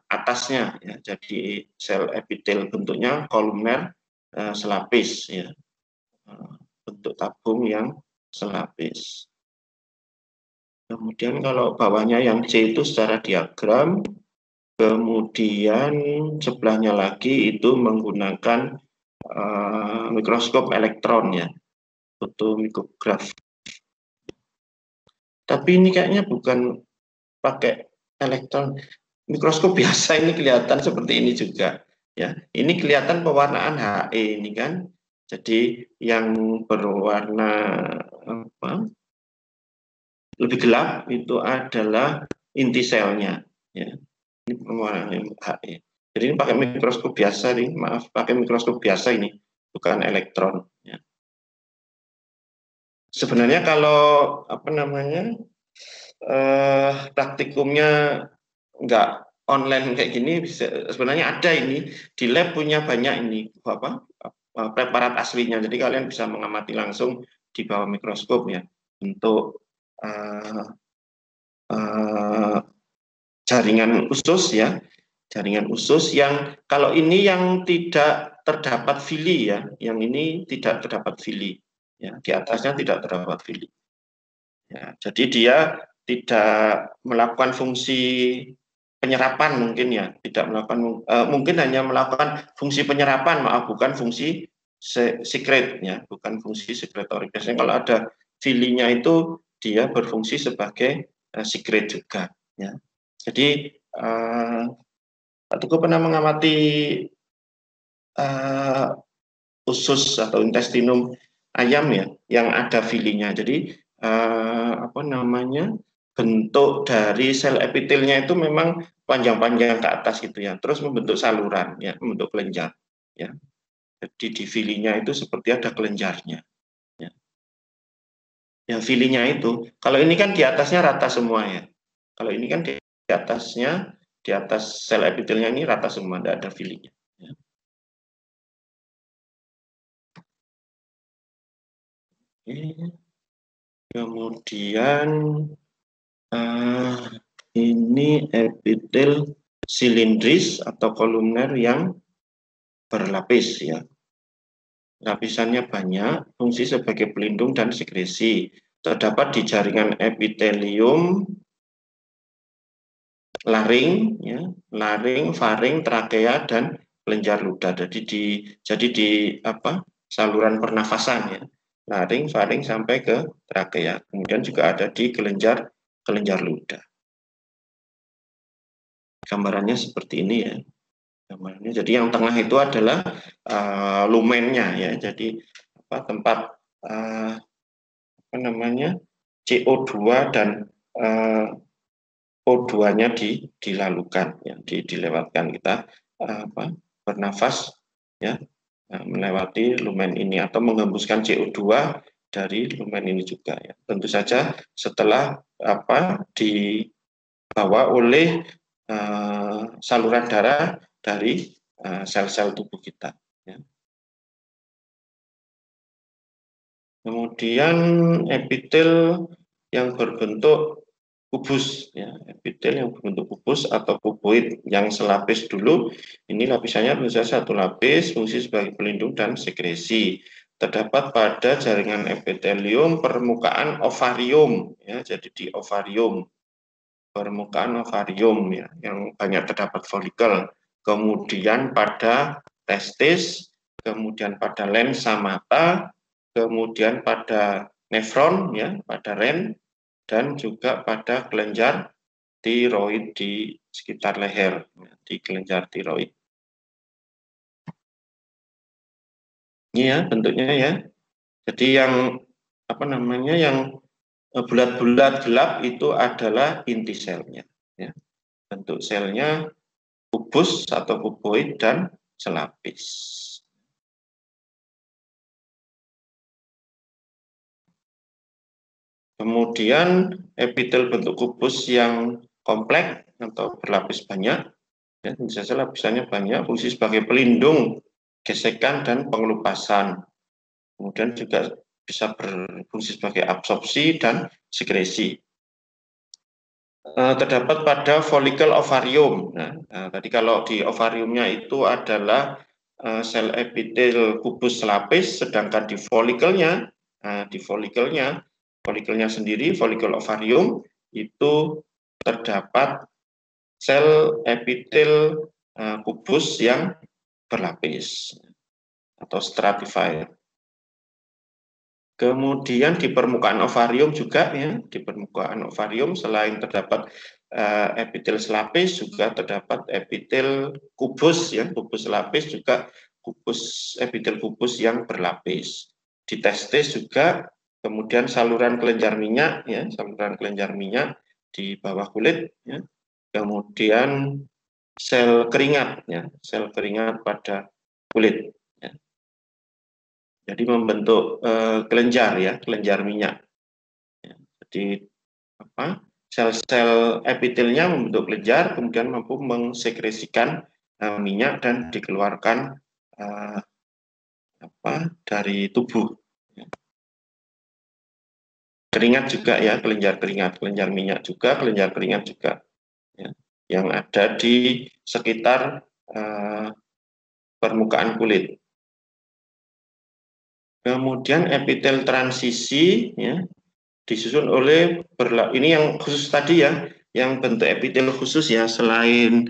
atasnya ya. Jadi sel epitel bentuknya kolumner selapis ya, bentuk tabung yang selapis. Kemudian kalau bawahnya yang C itu secara diagram, kemudian sebelahnya lagi itu menggunakan mikroskop elektron ya, fotomikograf. Tapi ini kayaknya bukan pakai elektron, mikroskop biasa ini kelihatan seperti ini juga ya. Ini kelihatan pewarnaan He ini kan. Jadi yang berwarna lebih gelap itu adalah inti selnya ya. Ini pewarnaan He. Jadi ini pakai mikroskop biasa nih, maaf, pakai mikroskop biasa ini, bukan elektron ya. Sebenarnya kalau praktikumnya nggak online kayak gini, sebenarnya ada ini di lab, punya banyak ini preparat aslinya. Jadi kalian bisa mengamati langsung di bawah mikroskop ya untuk jaringan usus ya, jaringan usus yang kalau ini yang tidak terdapat villi ya, yang ini tidak terdapat villi ya, di atasnya tidak terdapat villi ya. Jadi dia tidak melakukan fungsi penyerapan mungkin ya, tidak melakukan mungkin hanya melakukan fungsi penyerapan, maaf, bukan fungsi sekret ya, bukan fungsi sekretorik. Biasanya kalau ada villinya itu dia berfungsi sebagai sekret juga ya. Jadi Pak Teguh pernah mengamati usus atau intestinum ayam ya, yang ada villinya. Jadi bentuk dari sel epitelnya itu memang panjang-panjang ke atas gitu ya, terus membentuk saluran ya, membentuk kelenjar ya. Jadi di villinya itu seperti ada kelenjarnya ya. Yang villinya itu, kalau ini kan di atasnya rata semua ya. Kalau ini kan di atasnya, di atas sel epitelnya ini rata semua, tidak ada villinya ya. Kemudian ini epitel silindris atau kolumner yang berlapis ya. Lapisannya banyak, fungsi sebagai pelindung dan sekresi. Terdapat di jaringan epitelium, laring, ya, laring, faring, trakea, dan kelenjar ludah. Jadi di saluran pernafasan ya, laring, faring sampai ke trakea. Kemudian juga ada di kelenjar ludah. Gambarannya seperti ini ya. Gambarannya. Jadi yang tengah itu adalah lumennya ya. Jadi tempat CO2 dan O2-nya dilalukan ya, dilewatkan kita bernafas ya, melewati lumen ini atau menghembuskan CO2 dari lumen ini juga ya. Tentu saja setelah dibawa oleh saluran darah dari sel-sel tubuh kita ya. Kemudian epitel yang berbentuk kubus ya, epitel yang berbentuk kubus atau kuboid yang selapis dulu. Ini lapisannya tentu saja satu lapis, fungsi sebagai pelindung dan sekresi. Terdapat pada jaringan epitelium permukaan ovarium ya, jadi di ovarium, permukaan ovarium ya, yang banyak terdapat folikel. Kemudian pada testis, kemudian pada lensa mata, kemudian pada nefron ya, pada ren, dan juga pada kelenjar tiroid di sekitar leher, di kelenjar tiroid. Ini ya bentuknya ya. Jadi yang yang bulat-bulat gelap itu adalah inti selnya. Ya. Bentuk selnya kubus atau kuboid dan selapis. Kemudian epitel bentuk kubus yang kompleks atau berlapis banyak, ya, tentu saja lapisannya banyak, fungsi sebagai pelindung, gesekan, dan pengelupasan. Kemudian juga bisa berfungsi sebagai absorpsi dan sekresi. Terdapat pada folikel ovarium. Nah, tadi kalau di ovariumnya itu adalah sel epitel kubus selapis, sedangkan di folikelnya, folikelnya sendiri, folikel ovarium itu terdapat sel epitel kubus yang berlapis atau stratified. Kemudian di permukaan ovarium juga ya, di permukaan ovarium selain terdapat epitel selapis juga terdapat epitel kubus ya, kubus selapis juga epitel kubus yang berlapis. Di testis juga, kemudian saluran kelenjar minyak ya, saluran kelenjar minyak di bawah kulit ya. Kemudian sel keringat ya, sel keringat pada kulit. Jadi membentuk kelenjar ya, kelenjar minyak. Ya, jadi sel-sel epitelnya membentuk kelenjar, kemudian mampu mengsekresikan minyak dan dikeluarkan dari tubuh. Ya. Keringat juga ya, kelenjar keringat, kelenjar minyak juga, kelenjar keringat juga. Ya, yang ada di sekitar permukaan kulit. Kemudian epitel transisi ya, disusun oleh ini yang khusus tadi ya, yang bentuk epitel khusus ya, selain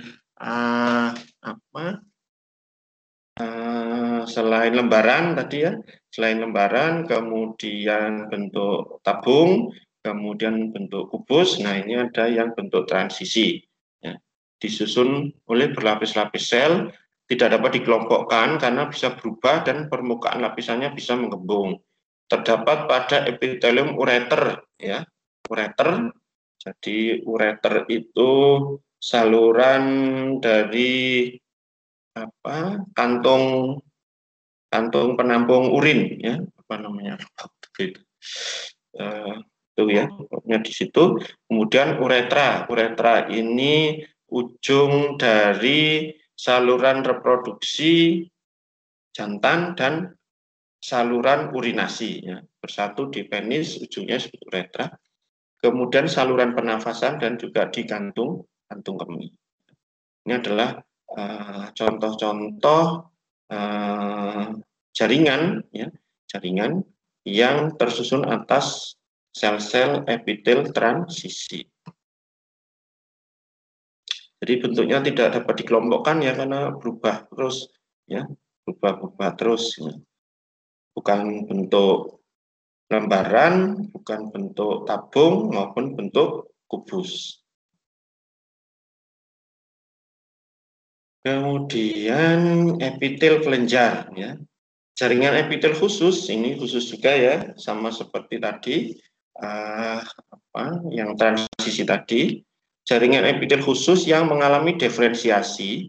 selain lembaran tadi ya, selain lembaran, kemudian bentuk tabung, kemudian bentuk kubus. Nah ini ada yang bentuk transisi ya, disusun oleh berlapis-lapis sel, tidak dapat dikelompokkan karena bisa berubah dan permukaan lapisannya bisa mengembung. Terdapat pada epitelium ureter ya, ureter. Jadi ureter itu saluran dari kantung penampung urin ya, itu ya, pokoknya di situ. Kemudian uretra ini ujung dari saluran reproduksi jantan dan saluran urinasi ya, bersatu di penis, ujungnya disebut uretra. Kemudian saluran pernafasan dan juga di kantung kemih. Ini adalah contoh-contoh jaringan ya, jaringan yang tersusun atas sel-sel epitel transisi. Jadi bentuknya tidak dapat dikelompokkan ya, karena berubah terus ya, berubah terus ya. Bukan bentuk lembaran, bukan bentuk tabung maupun bentuk kubus. Kemudian epitel kelenjar ya. Jaringan epitel khusus, ini khusus juga ya, sama seperti tadi yang transisi tadi. Jaringan epitel khusus yang mengalami diferensiasi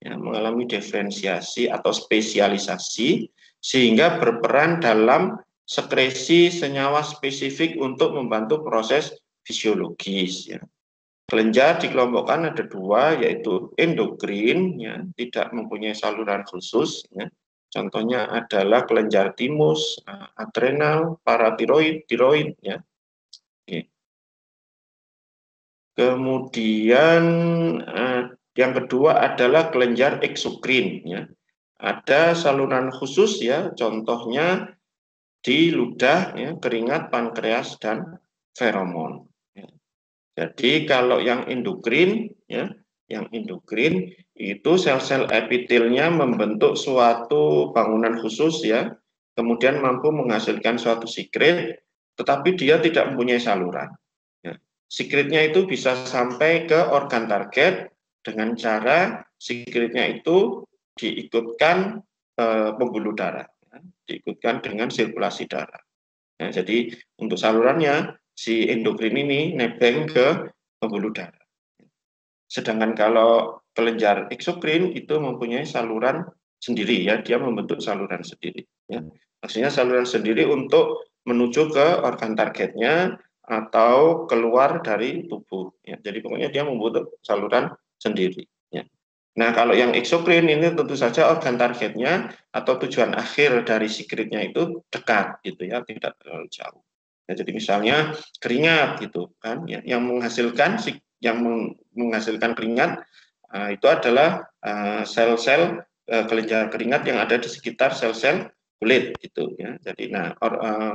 ya, mengalami diferensiasi atau spesialisasi sehingga berperan dalam sekresi senyawa spesifik untuk membantu proses fisiologis. Ya. Kelenjar dikelompokkan ada dua, yaitu endokrin, ya, tidak mempunyai saluran khusus. Ya. Contohnya adalah kelenjar timus, adrenal, paratiroid, tiroid. Ya. Oke. Kemudian yang kedua adalah kelenjar eksokrin. Ya. Ada saluran khusus, ya, contohnya di ludah, ya, keringat, pankreas, dan feromon. Ya. Jadi kalau yang endokrin, ya, yang endokrin itu sel-sel epitelnya membentuk suatu bangunan khusus, ya, kemudian mampu menghasilkan suatu sekret, tetapi dia tidak mempunyai saluran. Ya. Sekretnya itu bisa sampai ke organ target dengan cara sekretnya itu diikutkan pembuluh darah, ya, diikutkan dengan sirkulasi darah. Nah, jadi untuk salurannya si endokrin ini nebeng ke pembuluh darah. Sedangkan kalau kelenjar eksokrin itu mempunyai saluran sendiri, ya, dia membentuk saluran sendiri. Ya. Maksudnya saluran sendiri untuk menuju ke organ targetnya atau keluar dari tubuh. Ya. Jadi pokoknya dia membentuk saluran sendiri. Ya. Nah, kalau yang eksokrin ini tentu saja organ targetnya atau tujuan akhir dari sekretnya itu dekat, gitu ya, tidak terlalu jauh. Ya, jadi misalnya keringat, gitu kan, ya, yang menghasilkan keringat itu adalah sel-sel kelenjar keringat yang ada di sekitar sel-sel kulit, gitu ya. Jadi, nah,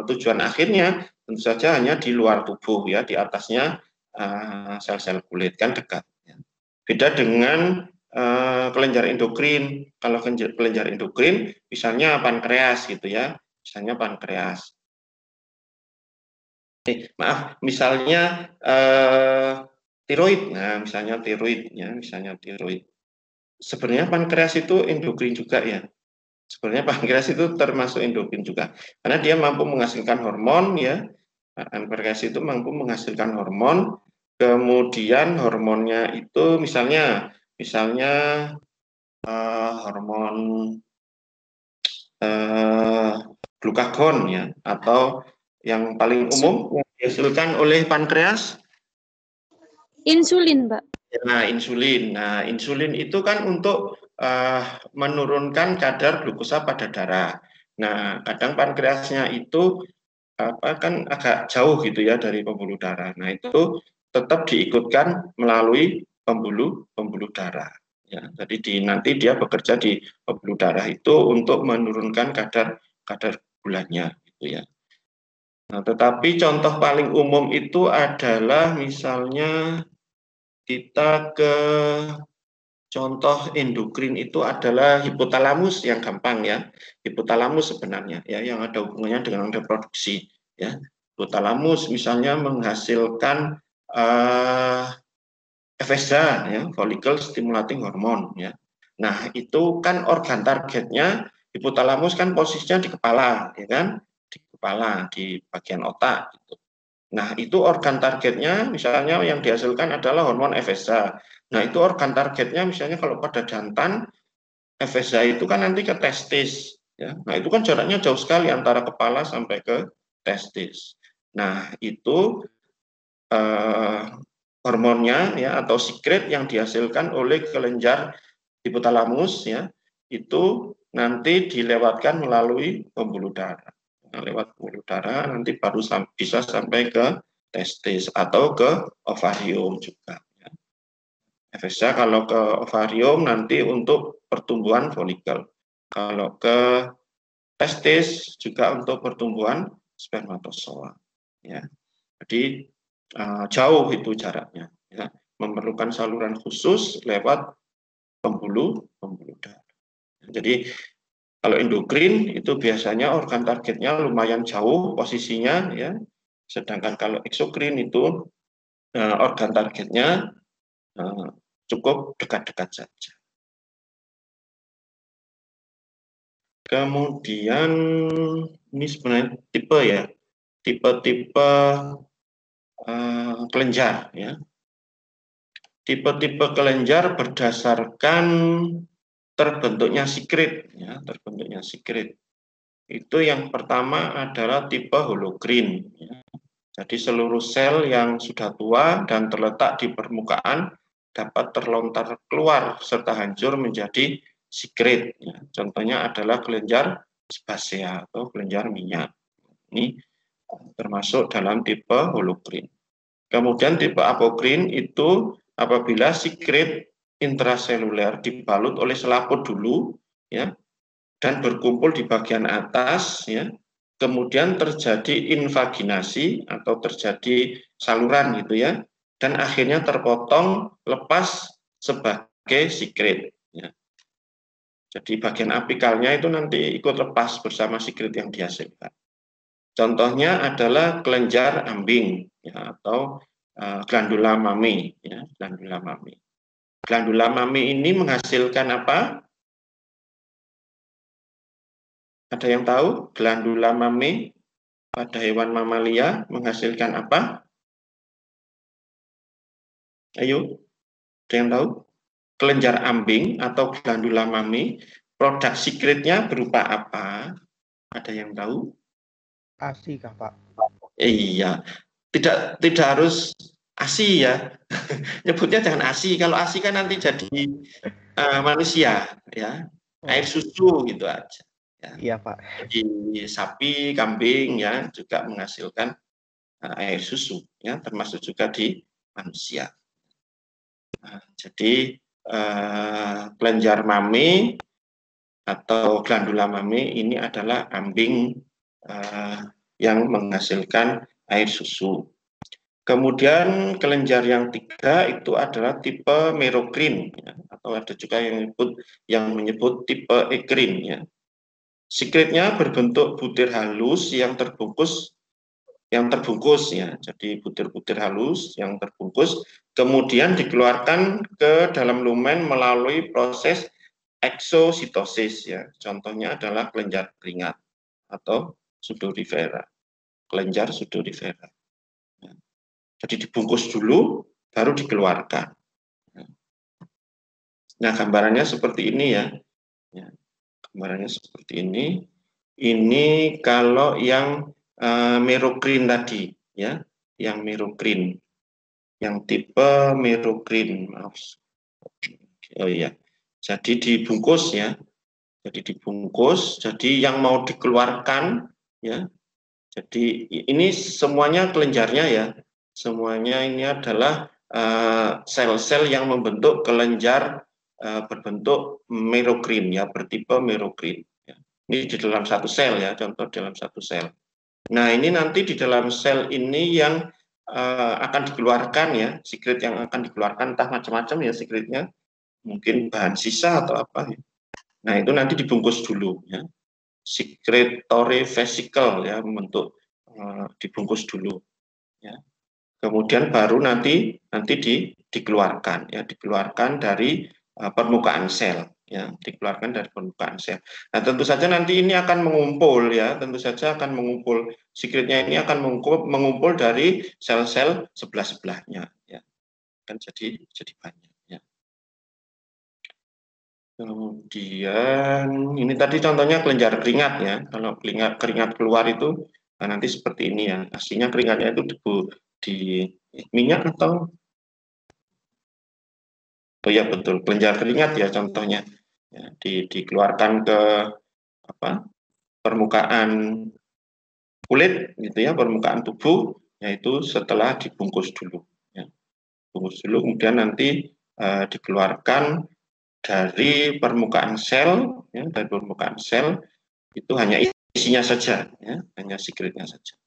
tujuan akhirnya tentu saja hanya di luar tubuh, ya, di atasnya sel-sel kulit kan dekat. Ya. Beda dengan kelenjar endokrin. Kalau kelenjar endokrin, misalnya pankreas, gitu ya, misalnya pankreas. Maaf, misalnya tiroid. Nah, misalnya tiroid, ya, misalnya tiroid. Sebenarnya pankreas itu endokrin juga, ya. Sebenarnya pankreas itu termasuk endokrin juga, karena dia mampu menghasilkan hormon, ya. Pankreas itu mampu menghasilkan hormon. Kemudian hormonnya itu misalnya hormon glukagon, ya, atau yang paling umum yang dihasilkan oleh pankreas Insulin, Mbak. Nah, insulin. Nah, insulin itu kan untuk menurunkan kadar glukosa pada darah. Nah, kadang pankreasnya itu kan agak jauh, gitu ya, dari pembuluh darah. Nah, itu tetap diikutkan melalui pembuluh darah. Ya, jadi nanti dia bekerja di pembuluh darah itu untuk menurunkan kadar gulanya, gitu ya. Nah, tetapi contoh paling umum itu adalah misalnya kita ke contoh endokrin itu adalah hipotalamus yang gampang, ya. Hipotalamus sebenarnya, ya, yang ada hubungannya dengan reproduksi, ya. Hipotalamus misalnya menghasilkan FSH, ya, follicle stimulating hormone, ya. Nah, itu kan organ targetnya hipotalamus kan posisinya di kepala, ya kan? Di kepala, di bagian otak, gitu. Nah, itu organ targetnya misalnya yang dihasilkan adalah hormon FSH. Nah, itu organ targetnya misalnya kalau pada jantan, FSH itu kan nanti ke testis. Ya. Nah, itu kan jaraknya jauh sekali antara kepala sampai ke testis. Nah, itu hormonnya, ya, atau sekret yang dihasilkan oleh kelenjar hipotalamus, ya, itu nanti dilewatkan melalui pembuluh darah. Nah, lewat pembuluh darah nanti baru bisa sampai ke testis atau ke ovarium juga. Ya. FSH kalau ke ovarium nanti untuk pertumbuhan folikel. Kalau ke testis juga untuk pertumbuhan spermatozoa. Ya. Jadi jauh itu jaraknya. Ya. Memerlukan saluran khusus lewat pembuluh darah. Jadi kalau endokrin itu biasanya organ targetnya lumayan jauh posisinya, ya. Sedangkan kalau eksokrin itu organ targetnya cukup dekat-dekat saja. Kemudian ini sebenarnya tipe, ya, tipe-tipe kelenjar, ya. Tipe-tipe kelenjar berdasarkan terbentuknya sikrit, ya, terbentuknya sikrit. Itu yang pertama adalah tipe hologreen. Ya. Jadi seluruh sel yang sudah tua dan terletak di permukaan dapat terlontar keluar serta hancur menjadi sikrit. Ya. Contohnya adalah kelenjar sebasea atau kelenjar minyak. Ini termasuk dalam tipe hologreen. Kemudian tipe apogreen itu apabila sikrit intraseluler dibalut oleh selaput dulu, ya, dan berkumpul di bagian atas, ya, kemudian terjadi invaginasi atau terjadi saluran gitu ya, dan akhirnya terpotong lepas sebagai sikrit. Ya. Jadi bagian apikalnya itu nanti ikut lepas bersama sikrit yang dihasilkan. Contohnya adalah kelenjar ambing, ya, atau glandula mami, ya, glandula mami. Glandula mami ini menghasilkan apa? Ada yang tahu? Glandula mami pada hewan mamalia menghasilkan apa? Ayo, ada yang tahu? Kelenjar ambing atau glandula mami, produk sikritnya berupa apa? Ada yang tahu? ASI kah, Pak? Iya, tidak harus ASI ya. Nyebutnya jangan ASI. Kalau ASI kan nanti jadi manusia, ya. Air susu gitu aja. Ya. Iya, Pak. Jadi sapi, kambing ya juga menghasilkan air susu, ya, termasuk juga di manusia. Nah, jadi kelenjar mami atau glandula mami ini adalah ambing yang menghasilkan air susu. Kemudian kelenjar yang tiga itu adalah tipe merokrin, ya, atau ada juga yang menyebut tipe ekrin. Ya. Sikritnya berbentuk butir halus yang terbungkus ya, jadi butir-butir halus yang terbungkus, kemudian dikeluarkan ke dalam lumen melalui proses eksositosis. Ya. Contohnya adalah kelenjar keringat atau sudorifera, kelenjar sudorifera. Ya. Jadi dibungkus dulu, baru dikeluarkan. Nah, gambarannya seperti ini ya. Ya. Gambarannya seperti ini. Ini kalau yang merokrin tadi, ya, yang merokrin, yang tipe merokrin, maaf. Oh iya, jadi dibungkus ya, jadi dibungkus. Jadi yang mau dikeluarkan, ya. Jadi ini semuanya kelenjarnya ya, semuanya ini adalah sel-sel yang membentuk kelenjar berbentuk merokrin ya, bertipe merokrin. Ya. Ini di dalam satu sel ya, contoh dalam satu sel. Nah ini nanti di dalam sel ini yang akan dikeluarkan ya, sikrit yang akan dikeluarkan entah macam-macam ya sikritnya, mungkin bahan sisa atau apa. Ya. Nah itu nanti dibungkus dulu ya, secretory vesicle ya, membentuk dibungkus dulu ya. Kemudian baru nanti dikeluarkan ya, dikeluarkan dari permukaan sel ya, dikeluarkan dari permukaan sel. Nah tentu saja nanti ini akan mengumpul ya, tentu saja akan mengumpul, sikritnya ini akan mengumpul dari sel-sel sebelah-sebelahnya ya, kan jadi banyak ya. Kemudian ini tadi contohnya kelenjar keringat ya, kalau keringat keluar itu nah nanti seperti ini ya, aslinya keringatnya itu di minyak atau oh ya betul, kelenjar keringat ya contohnya ya, dikeluarkan ke apa permukaan kulit gitu ya, permukaan tubuh, yaitu setelah dibungkus dulu ya. Bungkus dulu kemudian nanti dikeluarkan dari permukaan sel ya, dari permukaan sel itu hanya isinya saja ya, hanya sikritnya saja.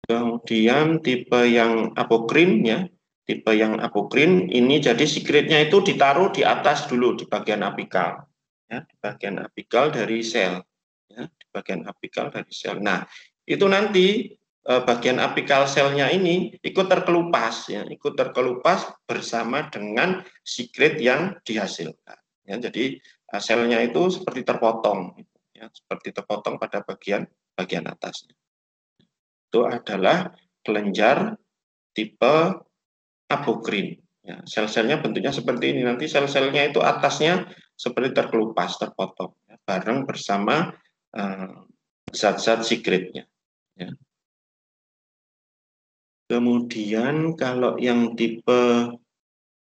Kemudian tipe yang apokrin ya, tipe yang apokrin ini jadi sikritnya itu ditaruh di atas dulu di bagian apikal ya, di bagian apikal dari sel ya, di bagian apikal dari sel. Nah itu nanti bagian apikal selnya ini ikut terkelupas ya, ikut terkelupas bersama dengan sikrit yang dihasilkan ya. Jadi selnya itu seperti terpotong ya, seperti terpotong pada bagian atasnya. Itu adalah kelenjar tipe apokrin. Ya, sel-selnya bentuknya seperti ini. Nanti sel-selnya itu atasnya seperti terkelupas, terpotong, ya, bareng bersama zat-zat secretnya. Ya. Kemudian kalau yang tipe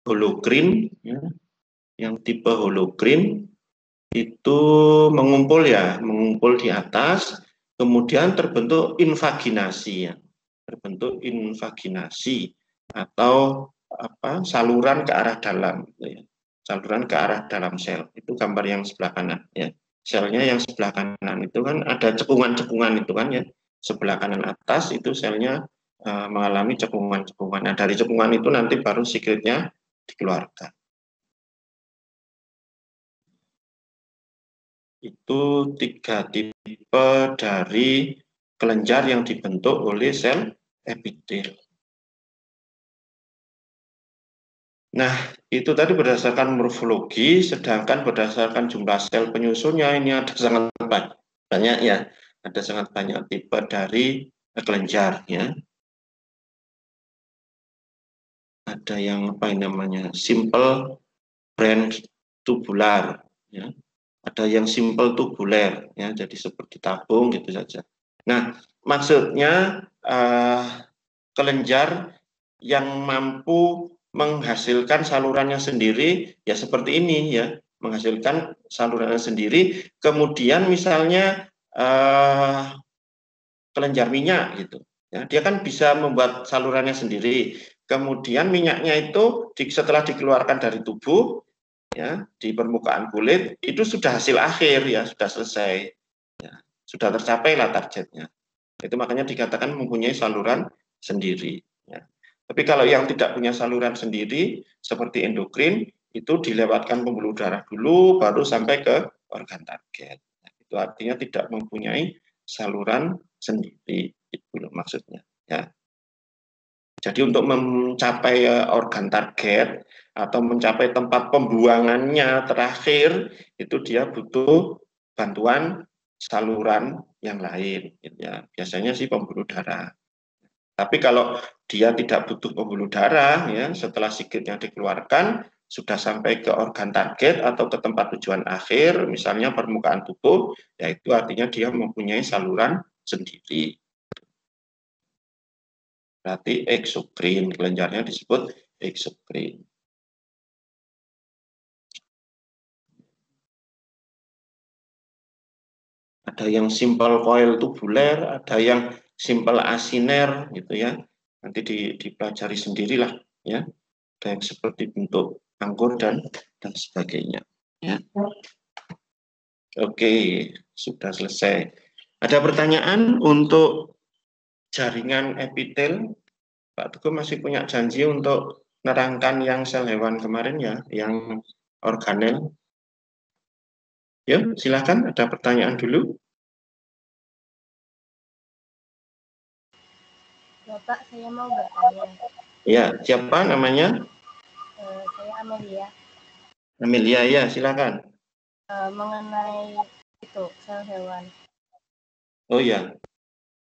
hologreen, ya, yang tipe hologreen itu mengumpul di atas, kemudian terbentuk invaginasi, ya, terbentuk invaginasi atau saluran ke arah dalam, gitu ya. Saluran ke arah dalam sel. Itu gambar yang sebelah kanan, ya. Selnya yang sebelah kanan itu kan ada cekungan-cekungan itu kan, ya. Sebelah kanan atas itu selnya mengalami cekungan-cekungan. Nah, dari cekungan itu nanti baru secretnya dikeluarkan. Itu 3 tipe dari kelenjar yang dibentuk oleh sel epitel. Nah, itu tadi berdasarkan morfologi, sedangkan berdasarkan jumlah sel penyusunnya ini ada sangat banyak, ya. Ada sangat banyak tipe dari kelenjar, ya. Ada yang namanya simple branch tubular, ya. Ada yang simple tubular, ya, jadi seperti tabung gitu saja. Nah, maksudnya kelenjar yang mampu menghasilkan salurannya sendiri, ya seperti ini, ya, menghasilkan salurannya sendiri. Kemudian misalnya kelenjar minyak gitu, ya, dia kan bisa membuat salurannya sendiri. Kemudian minyaknya itu setelah dikeluarkan dari tubuh, ya, di permukaan kulit itu sudah hasil akhir, ya, sudah selesai, ya, sudah tercapai lah targetnya. Itu makanya dikatakan mempunyai saluran sendiri, ya. Tapi kalau yang tidak punya saluran sendiri seperti endokrin itu dilewatkan pembuluh darah dulu baru sampai ke organ target. Itu artinya tidak mempunyai saluran sendiri, itu loh maksudnya, ya. Jadi untuk mencapai organ target atau mencapai tempat pembuangannya terakhir itu dia butuh bantuan saluran yang lain, ya. Biasanya sih pembuluh darah. Tapi kalau dia tidak butuh pembuluh darah, ya, setelah secretnya dikeluarkan sudah sampai ke organ target atau ke tempat tujuan akhir, misalnya permukaan tubuh, ya itu artinya dia mempunyai saluran sendiri. Berarti eksokrin, kelenjarnya disebut eksokrin. Ada yang simple coil tubular, ada yang simple asiner gitu, ya. Nanti dipelajari sendirilah, ya. Ada yang seperti bentuk anggur dan sebagainya, ya. Oke, sudah selesai. Ada pertanyaan untuk jaringan epitel? Pak Teguh masih punya janji untuk nerangkan yang sel hewan kemarin, ya, yang organel. Yuk, silakan, ada pertanyaan dulu. Bapak, saya mau bertanya. Ya, siapa namanya? Saya Amelia. Amelia, ya, silakan. Mengenai itu sel hewan. Oh ya,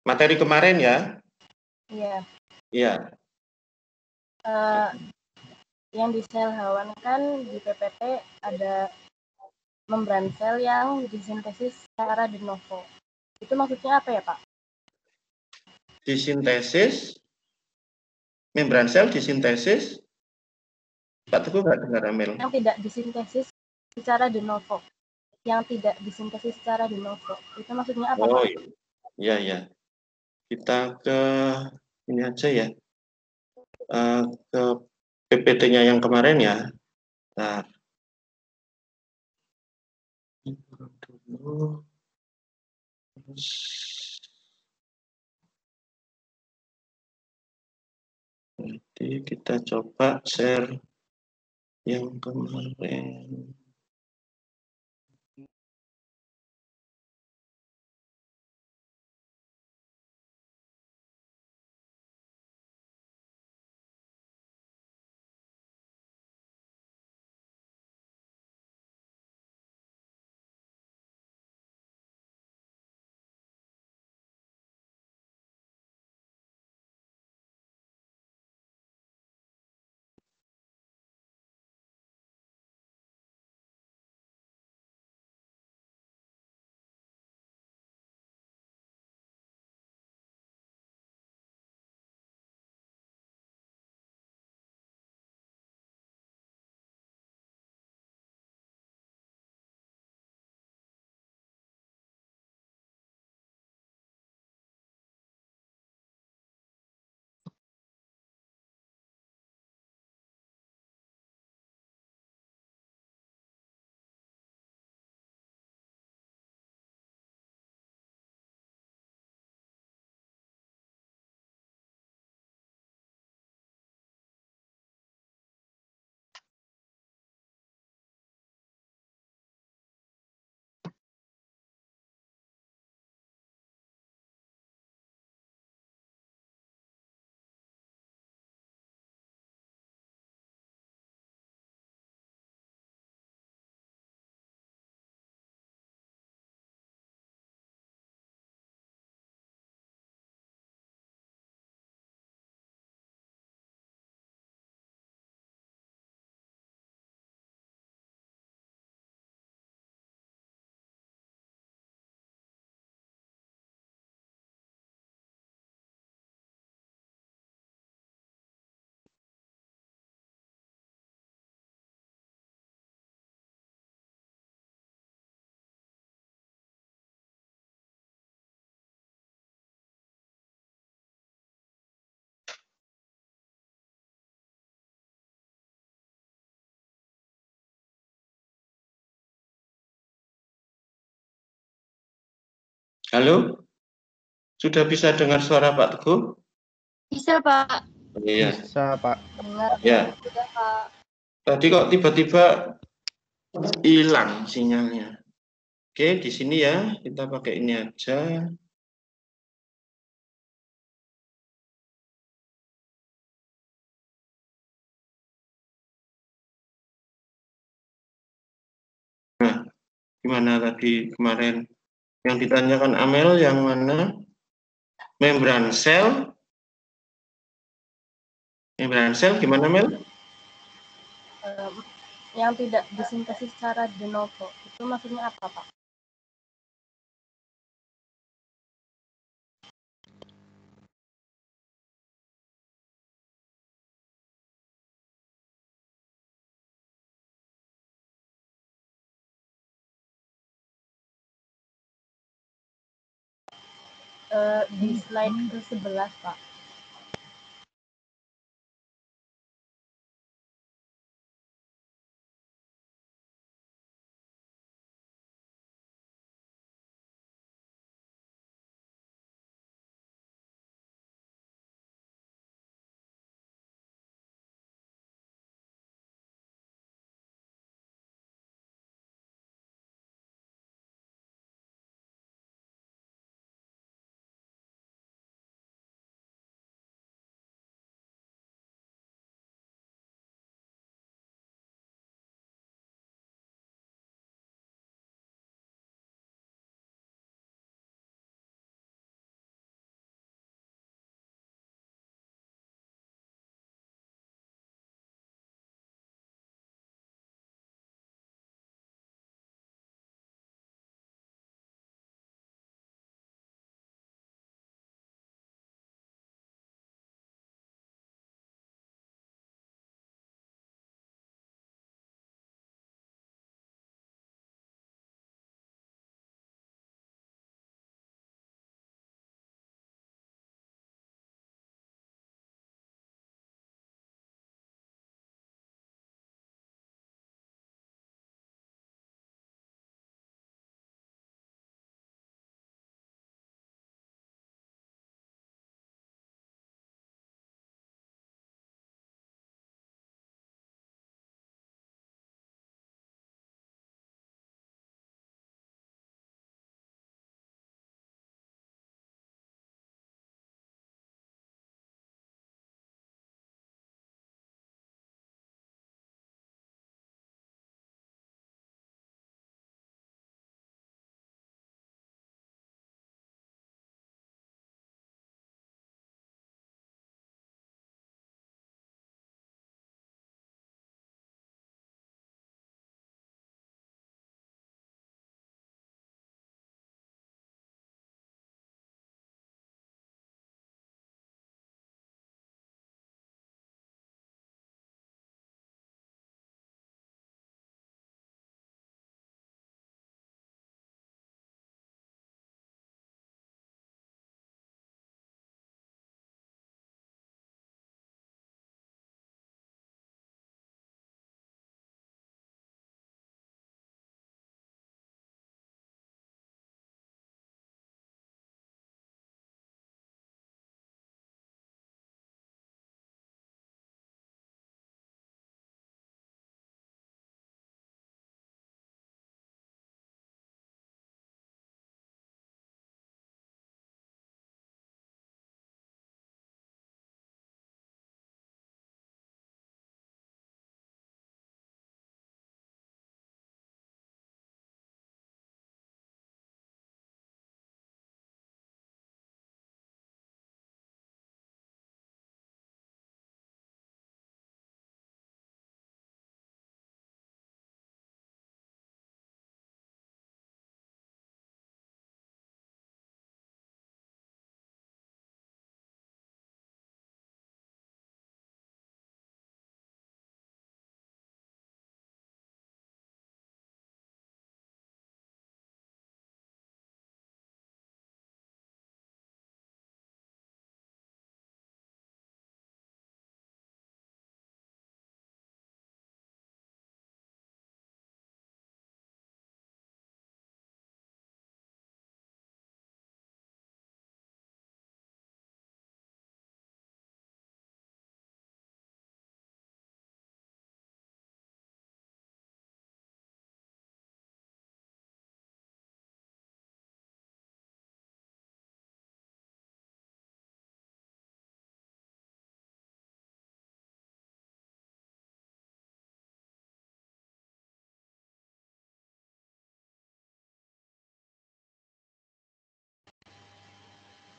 materi kemarin, ya? Iya. Iya. Yang di sel hewan kan di PPT ada membran sel yang disintesis secara de novo. Itu maksudnya apa ya, Pak? Disintesis, membran sel disintesis. Pak Teguh nggak dengar, Amel. Yang tidak disintesis secara de novo. Yang tidak disintesis secara de novo. Itu maksudnya apa, Oh, Pak? iya, iya. Kita ke ini aja, ya. Ke PPT-nya yang kemarin, ya. Nah, dulu. Terus nanti kita coba share yang kemarin. Halo? Sudah bisa dengar suara Pak Teguh? Bisa, Pak. Iya. Bisa, Pak. Dengar. Ya. Sudah, Pak. Tadi kok tiba-tiba hilang sinyalnya. Oke, di sini ya, kita pakai ini aja. Nah, gimana tadi kemarin? Yang ditanyakan Amel yang mana? Membran sel. Membran sel gimana, Mel? Yang tidak disintesis secara de novo, itu maksudnya apa, Pak? Di slide ke-11, Pak.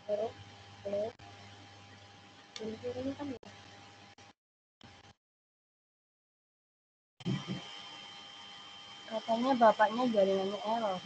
Halo, halo. Ini kan ya. Katanya bapaknya jaringannya error.